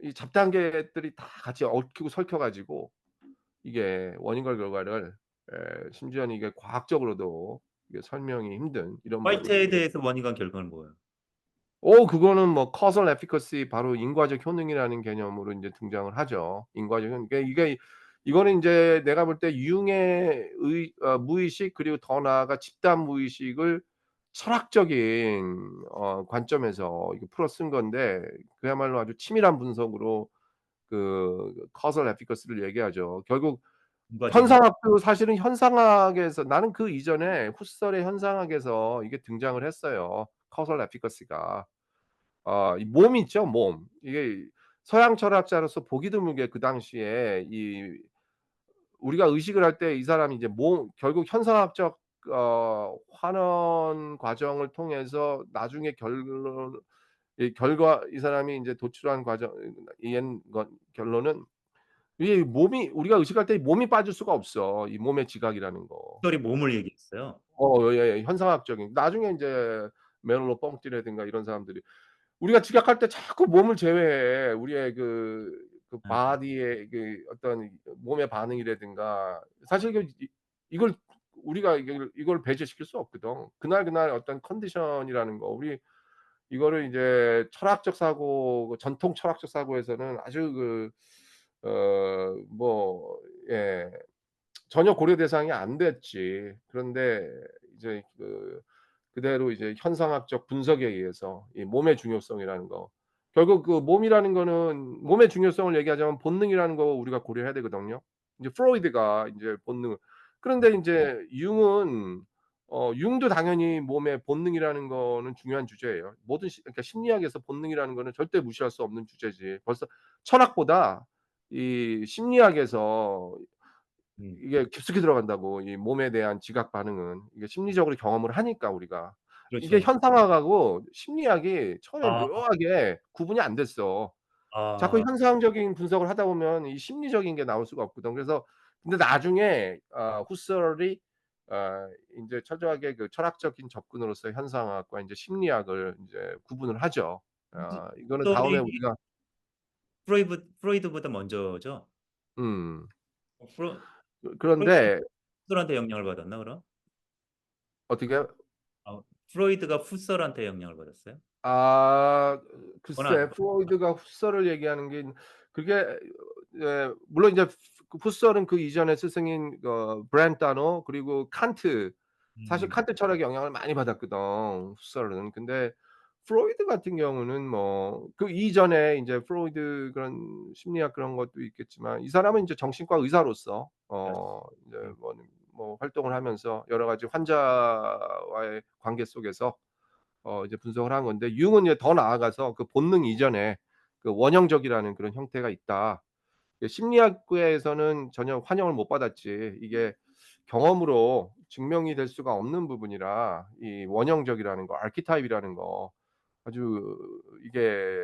이 잡단계들이 다 같이 얽히고 설켜 가지고 이게 원인과 결과를 심지어는 이게 과학적으로도 이게 설명이 힘든 이런 부분들이 화이트헤드에서 원인과 결과는 뭐예요? 그거는 뭐 causal efficacy 바로 인과적 효능이라는 개념으로 인제 등장을 하죠. 인과적 효능. 그러니까 이거는 인제 내가 볼 때 융의 무의식 그리고 더 나아가 집단 무의식을 철학적인 관점에서 이거 풀어 쓴 건데 그야말로 아주 치밀한 분석으로 그 causal efficacy를 얘기하죠. 결국 인과적 효 현상학도 사실은 현상학에서 나는 그 이전에 후설의 현상학에서 이게 등장을 했어요. causal efficacy가. 이 몸 있죠, 몸. 이게 서양 철학자로서 보기 드물게 그 당시에 우리가 의식을 할 때 이 사람이 이제 결국 현상학적 환원 과정을 통해서 나중에 이 결과 이 사람이 인제 도출한 과정 이엔 건 결론은 이 몸이 우리가 의식할 때 몸이 빠질 수가 없어. 이 몸의 지각이라는 거. 이 몸을 얘기했어요. 현상학적인 나중에 인제 메를로 뻥띠라든가 이런 사람들이 우리가 지각할 때 자꾸 몸을 제외해. 우리의 그 예. 바디의 그 어떤 몸의 반응이라든가 사실 이걸 우리가 이걸 배제시킬 수 없거든. 그날그날 어떤 컨디션이라는 거 이거를 이제 철학적 사고 전통 철학적 사고에서는 아주 예 전혀 고려 대상이 안 됐지. 그런데 이제 그대로 이제 현상학적 분석에 의해서 이 몸의 중요성이라는 거 결국 그 몸이라는 거는 몸의 중요성을 얘기하자면 본능이라는 거 우리가 고려해야 되거든요. 이제 프로이드가 인제 본능을 그런데 인제 융은 융도 당연히 몸의 본능이라는 거는 중요한 주제예요. 모든 그러니까 심리학에서 본능이라는 거는 절대 무시할 수 없는 주제지. 벌써 철학보다 이 심리학에서 음. 이게 깊숙이 들어간다고 이 몸에 대한 지각 반응은. 이게 심리적으로 경험을 하니까 우리가. 이게 그렇죠. 현상학하고 심리학이 처음에 아. 묘하게 구분이 안 됐어. 자꾸 아. 현상적인 분석을 하다 보면 이 심리적인 게 나올 수가 없거든. 그래서 근데 나중에 후설이 인제 철저하게 그 철학적인 접근으로서 현상학과 인제 심리학을 인제 구분을 하죠. 이거는 다음에 헛소리 우리가 프로이드보다 먼저죠? 음. 프로 프로이드는 그런데 푸설한테 영향을 받았나 그럼? 어떻게 아 프로이드가 푸설한테 영향을 받았어요? 아 그건 글쎄 아니고. 프로이드가 후설을 얘기하는 게 그게 물론 이제 그 후설은 그 이전의 스승인 브렌타노 그리고 칸트 사실 음. 칸트 철학의 영향을 많이 받았거든 후설은. 근데 프로이드 같은 경우는 뭐 그 이전에 인제 프로이드 그런 심리학 그런 것도 있겠지만 이 사람은 인제 정신과 의사로서 인제 음. 뭐 활동을 하면서 여러 가지 환자와의 관계 속에서 이제 분석을 한 건데 융은 이제 더 나아가서 그 본능 이전에 그 원형적이라는 그런 형태가 있다. 심리학계에서는 전혀 환영을 못 받았지. 이게 경험으로 증명이 될 수가 없는 부분이라 이 원형적이라는 거 아키타입이라는 거 아주 이게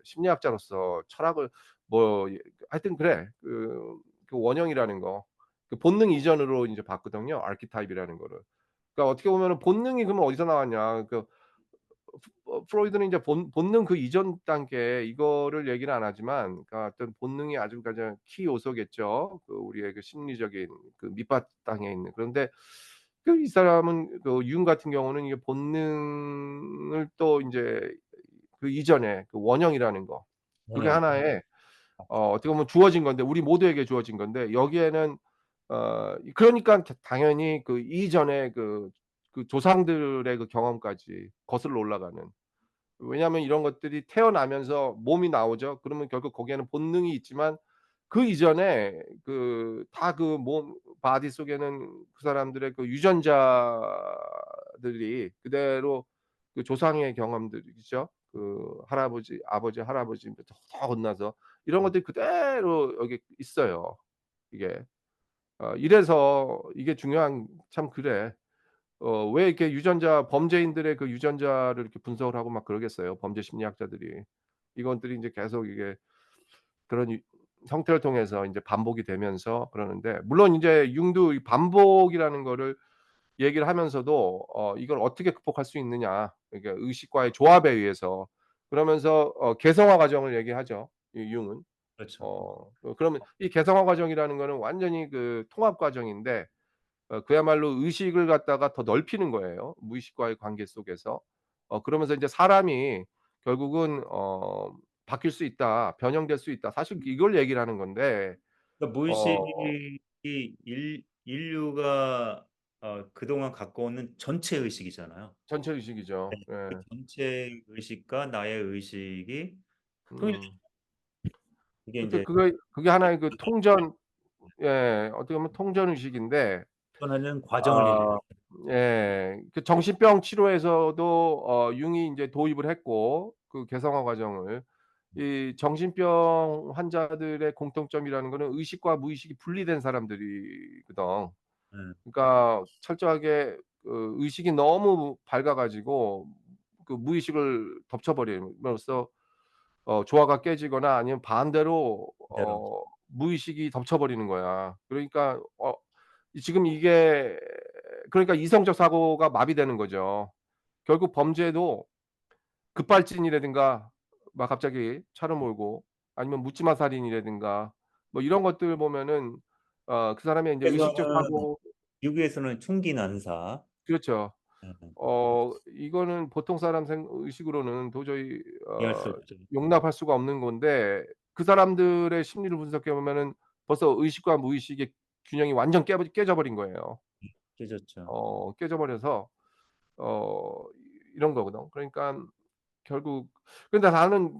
심리학자로서 철학을 뭐 하여튼 그래. 그 원형이라는 거 그 본능 이전으로 인제 봤거든요 아키타입이라는 거를. 그러니까 어떻게 보면은 본능이 그러면 어디서 나왔냐. 프로이드는 인제 본능 그 이전 단계 이거를 얘기는 안 하지만 그러니까 어떤 본능이 아주 가장 키 요소겠죠. 그 우리의 그 심리적인 그 밑바탕에 있는. 그런데 그 이 사람은 그 융 같은 경우는 이게 본능을 또 인제 그 이전에 그 원형이라는 거 그게 원형. 하나의 어떻게 보면 주어진 건데 우리 모두에게 주어진 건데 여기에는 그러니깐 당연히 그 이전에 그 조상들의 그 경험까지 거슬러 올라가는 왜냐하면 이런 것들이 태어나면서 몸이 나오죠. 그러면 결국 거기에는 본능이 있지만 그 이전에 그 다 그 몸 바디 속에는 그 사람들의 그 유전자들이 그대로 그 조상의 경험들이죠. 그 할아버지, 아버지, 할아버지부터 더 건너서 이런 음. 것들이 그대로 여기 있어요, 이게. 이래서 이게 중요한 참 그래. 왜 이렇게 유전자 범죄인들의 그 유전자를 이렇게 분석을 하고 막 그러겠어요, 범죄 심리학자들이. 이것들이 인제 계속 이게 그런 형태를 통해서 인제 반복이 되면서 그러는데 물론 인제 융도 이 반복이라는 거를 얘기를 하면서도 이걸 어떻게 극복할 수 있느냐. 이게 의식과의 조합에 의해서 그러면서 개성화 과정을 얘기하죠, 이 융은. 그렇죠. 그러면 이 개성화 과정이라는 거는 완전히 그 통합 과정인데 그야말로 의식을 갖다가 더 넓히는 거예요, 무의식과의 관계 속에서. 그러면서 인제 사람이 결국은 바뀔 수 있다. 변형될 수 있다. 사실 이걸 얘기를 하는 건데 그러니까 어 무의식이 인류가 그동안 갖고 오는 전체 의식이잖아요. 전체 의식이죠. 네. 그 예. 전체 의식과 나의 의식이 통일돼 음. 이게 그러니까 인제 그게 하나의 그 통전 어떻게 보면 통전 의식인데 하는 과정을 얘기해요. 아 그 정신병 치료에서도 융이 인제 도입을 했고 그 개성화 과정을. 이 정신병 환자들의 공통점이라는 거는 의식과 무의식이 분리된 사람들이거든. 예. 그러니까 철저하게 그 의식이 너무 밝아 가지고 그 무의식을 덮쳐 버림으로써 조화가 깨지거나 아니면 반대로 그대로. 무의식이 덮쳐 버리는 거야. 그러니까 지금 이게 그러니까 이성적 사고가 마비되는 거죠. 결국 범죄도 급발진이라든가 막 갑자기 차를 몰고 아니면 묻지마 살인이라든가 뭐 이런 것들 보면은 그 사람의 인제 의식적 미국에서는 사고 미국에서는 총기 난사. 그렇죠. 예. 이거는 보통 사람 의식으로는 도저히 이해할 수 없죠. 용납할 수가 없는 건데 그 사람들의 심리를 분석해 보면은 벌써 의식과 무의식의 균형이 완전 깨져 버린 거예요. 깨졌죠. 깨져 버려서 어 이런 거거든. 그러니깐 결국 근데 나는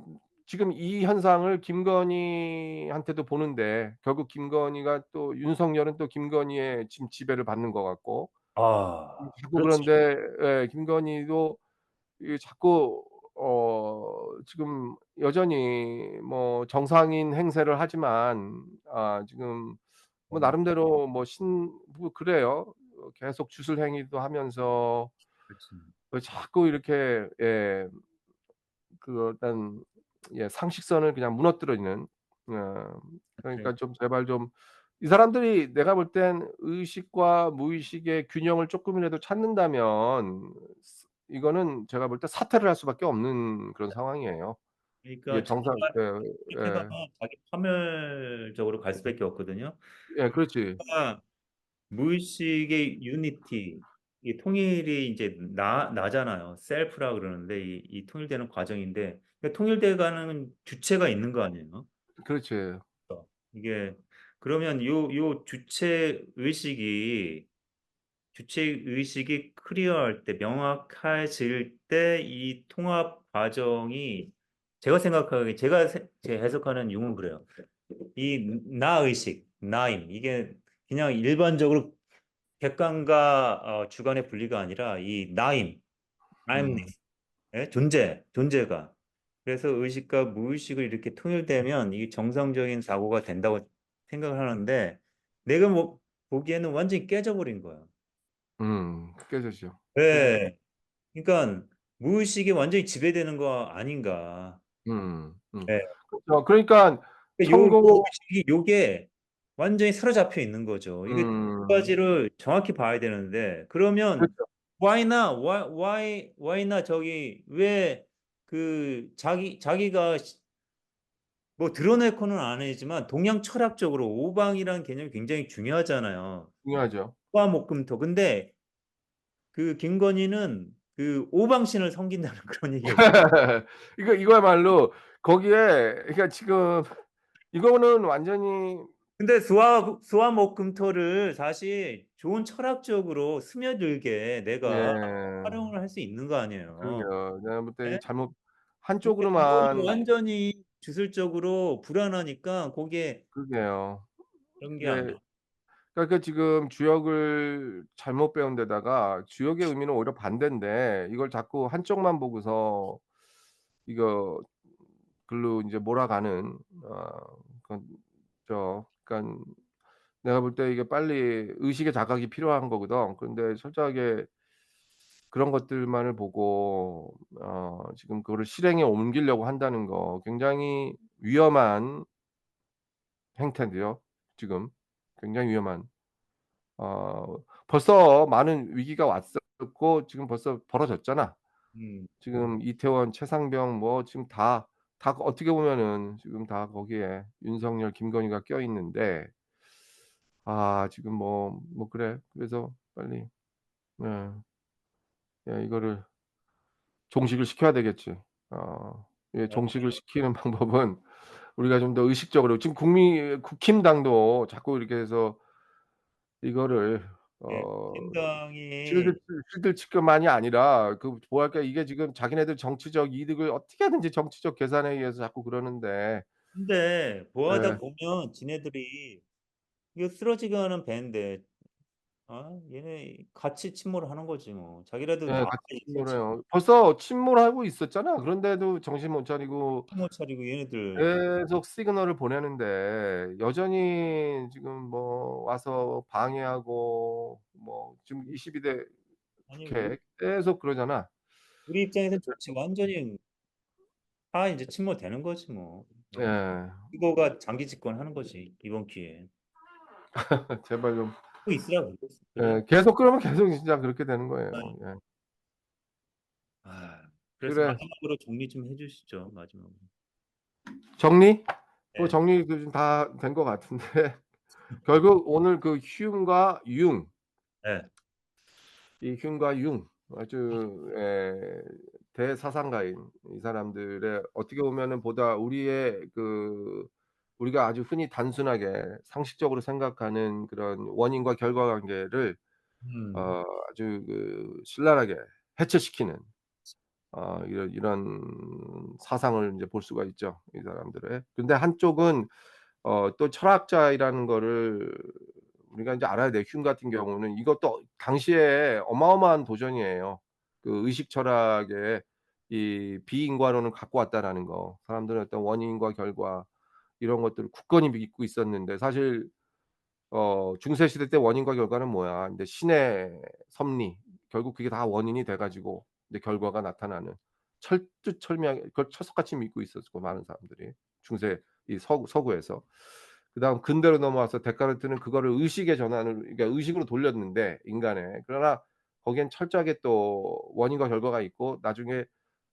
지금 이 현상을 김건희한테도 보는데 결국 김건희가 또 윤석열은 또 김건희의 지금 지배를 받는 것 같고 자꾸 그렇지. 그런데 예 김건희도 이게 자꾸 지금 여전히 뭐 정상인 행세를 하지만 지금 뭐 음 나름대로 뭐 그래요. 계속 주술 행위도 하면서 그치. 자꾸 이렇게 그 어떤 상식선을 그냥 무너뜨리는 그래. 그러니까 좀 제발 좀 이 사람들이 내가 볼 땐 의식과 무의식의 균형을 쪼끔이라도 찾는다면 이거는 제가 볼 때 사퇴를 할 수밖에 없는 그런 상황이에요. 이게 그러니까 정상 상태가 자기 파멸적으로 갈 수밖에 없거든요. 그렇지. 그러니까 무의식의 유니티, 이 통일이 이제 나잖아요. 셀프라 그러는데 이 통일되는 과정인데, 그 통일돼 가는 주체가 있는 거 아니에요. 그렇지. 이게 그러면 요 주체 의식이 클리어할 때, 명확해질 때 이 통합 과정이, 제가 생각하기에, 제 해석하는 융은 그래요. 이 나 의식, 나임, 이게 그냥 일반적으로 객관과 주관의 분리가 아니라 이 나임, 음. 나임니스, 예? 존재가. 그래서 의식과 무의식을 이렇게 통일되면 이게 정상적인 사고가 된다고 생각을 하는데, 내가 뭐 보기에는 완전히 깨져버린 거야. 깨져죠. 깨져 예. 그러니까 무의식이 완전히 지배되는 거 아닌가. 음. 예. 그렇죠. 그러니까 요 천공 무의식이 요게 완전히 사로잡혀 있는 거죠. 이게 두 음. 가지를 정확히 봐야 되는데, 그러면 그렇죠. why not, 저기 왜 그 자기가 뭐 드러내고는 안 하지만 동양 철학적으로 오방이라는 개념이 굉장히 중요하잖아요. 중요하죠. 오화목금토. 근데 그 김건희는 그 오방신을 섬긴다는 그런 얘기가. 이거야말로 거기에 그러니까 지금 이거는 완전히 근데 수화목금토를 사실 좋은 철학적으로 스며들게 내가 예. 활용을 할 수 있는 거 아니에요. 그러게요. 내가 볼 때 예? 잘못 근데 이거를 한쪽으로만 완전히 주술적으로 불안하니까 거기에 그러게요. 그런 게 안 이게 나. 그러니까 지금 주역을 잘못 배운 데다가 주역의 의미는 오히려 반대인데 이걸 자꾸 한쪽만 보고서 이거 글로 인제 몰아가는 그건 그러니깐 내가 볼 때 이게 빨리 의식의 자각이 필요한 거거든. 그런데 철저하게 그런 것들만을 보고 지금 그거를 실행에 옮기려고 한다는 거 굉장히 위험한 행태인데요 지금. 굉장히 위험한. 어 벌써 많은 위기가 왔었고 지금 벌써 벌어졌잖아. 음. 지금 이태원, 최상병 뭐 지금 다 어떻게 보면은 지금 다 거기에 윤석열, 김건희가 껴있는데 지금 그래. 그래서 빨리 예 이거를 종식을 시켜야 되겠지. 종식을 시키는 방법은 우리가 좀 더 의식적으로 지금 국힘당도 자꾸 이렇게 해서 이거를 예. 어 신당이 실드 치료만이 아니라 그 뭐랄까 이게 지금 자기네들 정치적 이득을 어떻게 하든지 정치적 계산에 의해서 자꾸 그러는데 근데 뭐 하다 예. 보면 지네들이 이거 쓰러지게 하는 배인데, 얘네 같이 침몰을 하는 거지 뭐. 자기네도 예 나만 같이 있었지. 침몰해요. 벌써 침몰하고 있었잖아. 그런데도 정신 못 차리고 정신 못 차리고 얘네들. 계속 시그널을 보내는데 여전히 지금 와서 방해하고 지금 22대 아니 국회 계속 그러잖아. 우리 입장에선 좋지. 완전히 다 인제 침몰되는 거지 뭐. 예. 후보가 장기 집권하는 거지, 이번 기회에. 제발 좀 또 있으라 그랬어. 그래. 계속 그러면 계속 진짜 그렇게 되는 거예요. 예. 그래서 그래. 마지막으로 정리 좀 해 주시죠, 마지막으로. 정리? 네. 정리도 좀 다 된 것 같은데 결국 오늘 그 휴움과 융 예. 이 흉과 융 아주 대사상가인 이 사람들의 어떻게 보면은 보다 우리가 아주 흔히 단순하게 상식적으로 생각하는 그런 원인과 결과 관계를 음. 아주 신랄하게 해체시키는 이런 사상을 인제 볼 수가 있죠, 이 사람들의. 근데 한쪽은 또 철학자이라는 거를 우리가 인제 알아야 돼요. 흉 같은 경우는 이것도 당시에 어마어마한 도전이에요. 그 의식 철학의 이 비인과론을 갖고 왔다라는 거. 사람들은 어떤 원인과 결과 이런 것들을 굳건히 믿고 있었는데 사실 중세 시대 때 원인과 결과는 뭐야? 인제 신의 섭리, 결국 그게 다 원인이 돼 가지고 이제 결과가 나타나는 철두철미하게 그걸 철석같이 믿고 있었고 많은 사람들이 중세 이 서구에서. 그다음 근대로 넘어와서 데카르트는 그거를 의식의 전환을 그러니까 의식으로 돌렸는데 인간의. 그러나 거기엔 철저하게 또 원인과 결과가 있고 나중에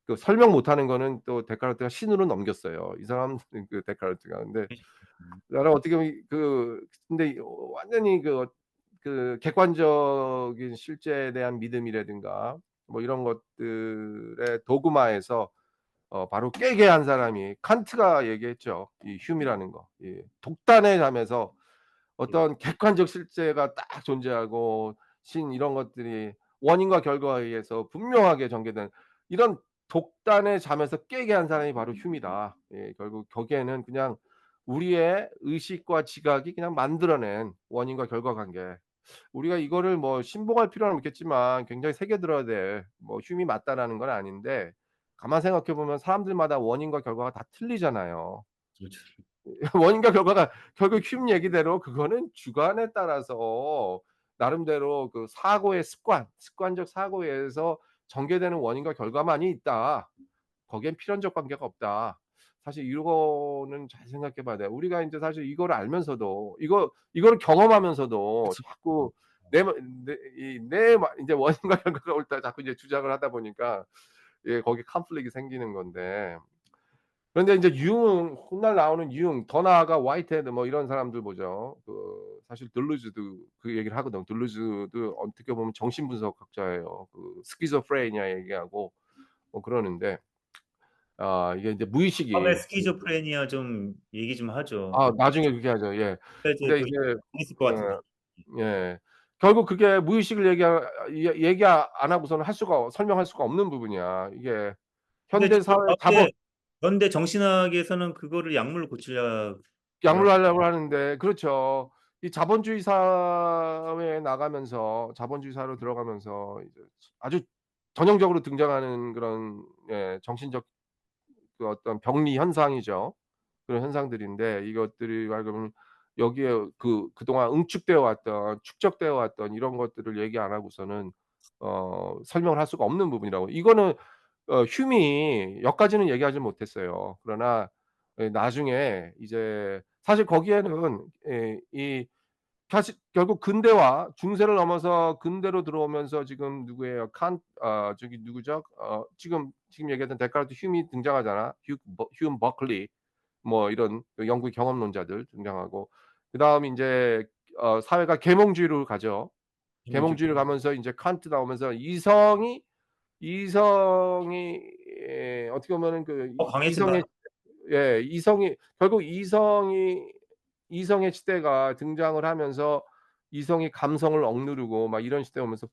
그 설명 못하는 거는 또 데카르트가 신으로 넘겼어요. 이 사람 그 데카르트가. 근데 음. 나는 어떻게 보면 근데 완전히 객관적인 실제에 대한 믿음이라든가 뭐 이런 것들의 도그마에서 바로 깨게 한 사람이 칸트가 얘기했죠. 이 휴미라는 거. 이 독단의 잠에서 예. 어떤 객관적 실제가 딱 존재하고 이런 것들이 원인과 결과에 의해서 분명하게 전개된 이런 독단의 잠에서 깨게 한 사람이 바로 휴미다. 예 결국 거기에는 그냥 우리의 의식과 지각이 그냥 만들어낸 원인과 결과 관계. 우리가 이거를 뭐 신봉할 필요는 없겠지만 굉장히 새겨 들어야 될 뭐 휴미 맞다라는 건 아닌데 가만 생각해 보면 사람들마다 원인과 결과가 다 틀리잖아요. 그렇죠. 원인과 결과가 결국 흉 얘기대로 그거는 주관에 따라서 나름대로 그 사고의 습관적 사고에 의해서 전개되는 원인과 결과만이 있다. 거기엔 필연적 관계가 없다. 사실 이거는 잘 생각해 봐야 돼요. 우리가 인제 사실 이거를 알면서도 이거를 경험하면서도 그치. 자꾸 내 마 내 이 내 마 인제 원인과 결과가 옳다 자꾸 이제 주장을 하다 보니까 예 거기 conflict이 생기는 건데 그런데 인제 훗날 나오는 더 나아가 화이트헤드 뭐 이런 사람들 보죠. 사실 들루즈도 그 얘기를 하거든. 들루즈도 어떻게 보면 정신분석학자예요. 스키조프레니아 얘기하고 뭐 그러는데 이게 인제 다음에 무의식이 스키즈오프레니아 좀 얘기 좀 하죠. 나중에 그렇게 하죠. 예. 이제 근데 또 이제 재밌을 것 같은데. 예. 결국 그게 무의식을 얘기 안 하고서는 설명할 수가 없는 부분이야. 이게 근데 현대 지금 사회 자본 현대 정신학에서는 그거를 약물로 고치려고 하 약물하려고 하는데 그렇죠. 이 자본주의 사회에 나가면서 자본주의 사회로 들어가면서 이제 아주 전형적으로 등장하는 그런 정신적 어떤 병리 현상이죠. 그런 현상들인데 이것들이 말하자면 여기에 그동안 응축되어 왔던 축적되어 왔던 이런 것들을 얘기 안 하고서는 설명을 할 수가 없는 부분이라고. 이거는 흄이 여기까지는 얘기하지 못했어요. 그러나 나중에 이제 사실 거기에는 사실 결국 근대와 중세를 넘어서 근대로 들어오면서 지금 누구예요? 저기 누구죠? 지금 얘기했던 데카르트, 흄이 등장하잖아. 휴 버클리 뭐 이런 영국의 경험론자들 등장하고 그다음 인제 사회가 계몽주의로 가죠. 계몽주의로 가면서 인제 칸트 나오면서 이성이 어떻게 보면은 더 강해진다. 이성의 이성이 결국 이성의 시대가 등장을 하면서 이성이 감성을 억누르고 막 이런 시대가 오면서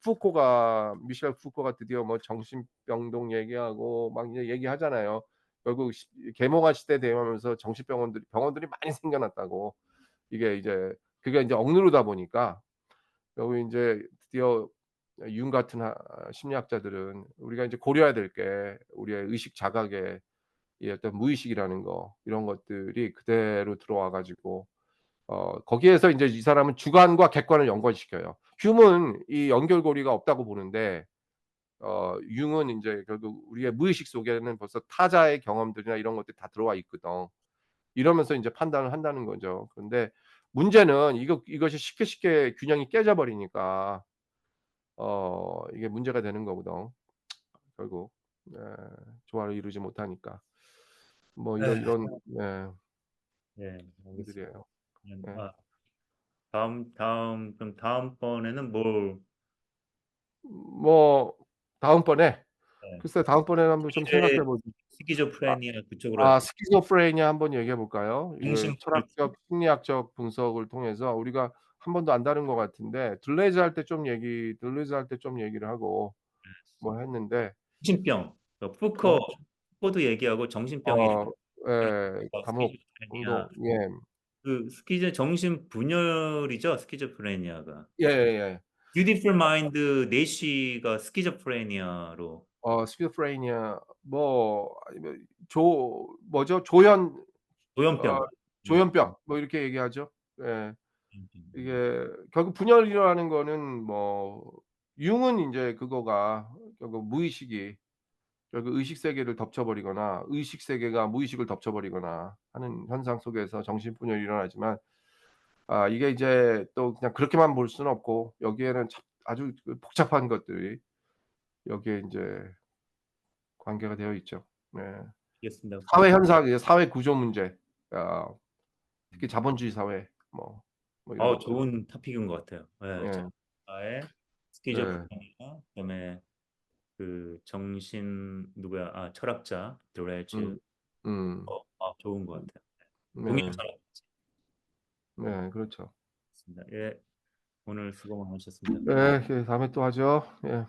미셸 푸코가 드디어 뭐 정신병동 얘기하고 막 이제 얘기하잖아요. 결국 계몽화 시대 되면서 병원들이 많이 생겨났다고. 이게 이제 그게 인제 억누르다 보니까 결국 인제 드디어 융 같은 심리학자들은 우리가 인제 고려해야 될 게 우리의 의식 자각의 이 어떤 무의식이라는 거 이런 것들이 그대로 들어와 가지고 거기에서 인제 이 사람은 주관과 객관을 연관시켜요. 띄은 이 연결고리가 없다고 보는데 융은 인제 결국 우리의 무의식 속에는 벌써 타자의 경험들이나 이런 것들이 다 들어와 있거든. 이러면서 인제 판단을 한다는 거죠. 근데 문제는 이것이 쉽게 균형이 깨져 버리니까 이게 문제가 되는 거거든 결국. 예. 조화를 이루지 못하니까. 뭐 네. 이런 네. 알겠습니다. 분들이에요. 그냥 예. 그럼 다음번에는 뭘 뭐 다음번에 네. 글쎄 다음번에는 한번 좀 생각해 독일의 보지. 아 스키즈오프레니아 그쪽으로 할까요? 스키조프레니아 한번 얘기해 볼까요? 이게 정신불 철학적 심리학적 분석을 통해서 우리가 한 번도 안 다룬 것 같은데 들레이즈 할 때 좀 얘기를 하고 뭐 했는데 정신병. 어 푸코도 얘기하고 정신병이 어 예. 감옥 스키즈오프레니아. 운동 예. 그 정신분열이죠, 스키즈오프레니아가. 예예예. 뷰티풀 마인드 내쉬가 스키즈오프레니아로 스키조프레니아 뭐 아니면 뭐죠? 조현 어 조현병. 예. 조현병 뭐 이렇게 얘기하죠. 예. 음. 이게 결국 분열이라는 거는 뭐 융은 인제 그거가 결국 무의식이 결국 의식 세계를 덮쳐 버리거나 의식 세계가 무의식을 덮쳐 버리거나 하는 현상 속에서 정신분열이 일어나지만 이게 이제 또 그냥 그렇게만 볼 수는 없고 여기에는 참 아주 그 복잡한 것들이 여기에 인제 관계가 되어 있죠. 네. 알겠습니다. 사회 네. 현상 이제 사회 구조 문제 특히 음. 자본주의 사회 뭐 이런 것들. 좋은 토픽인 것 같아요. 예. 예. 작가의 네. 스키즈프레니아 그다음에 철학자 드레즈. 음. 음. 좋은 것 같아요. 네. 동영상을 네. 그렇죠. 봤습니다. 예. 오늘 수고 많으셨습니다. 네. 예 다음에 또 하죠. 예.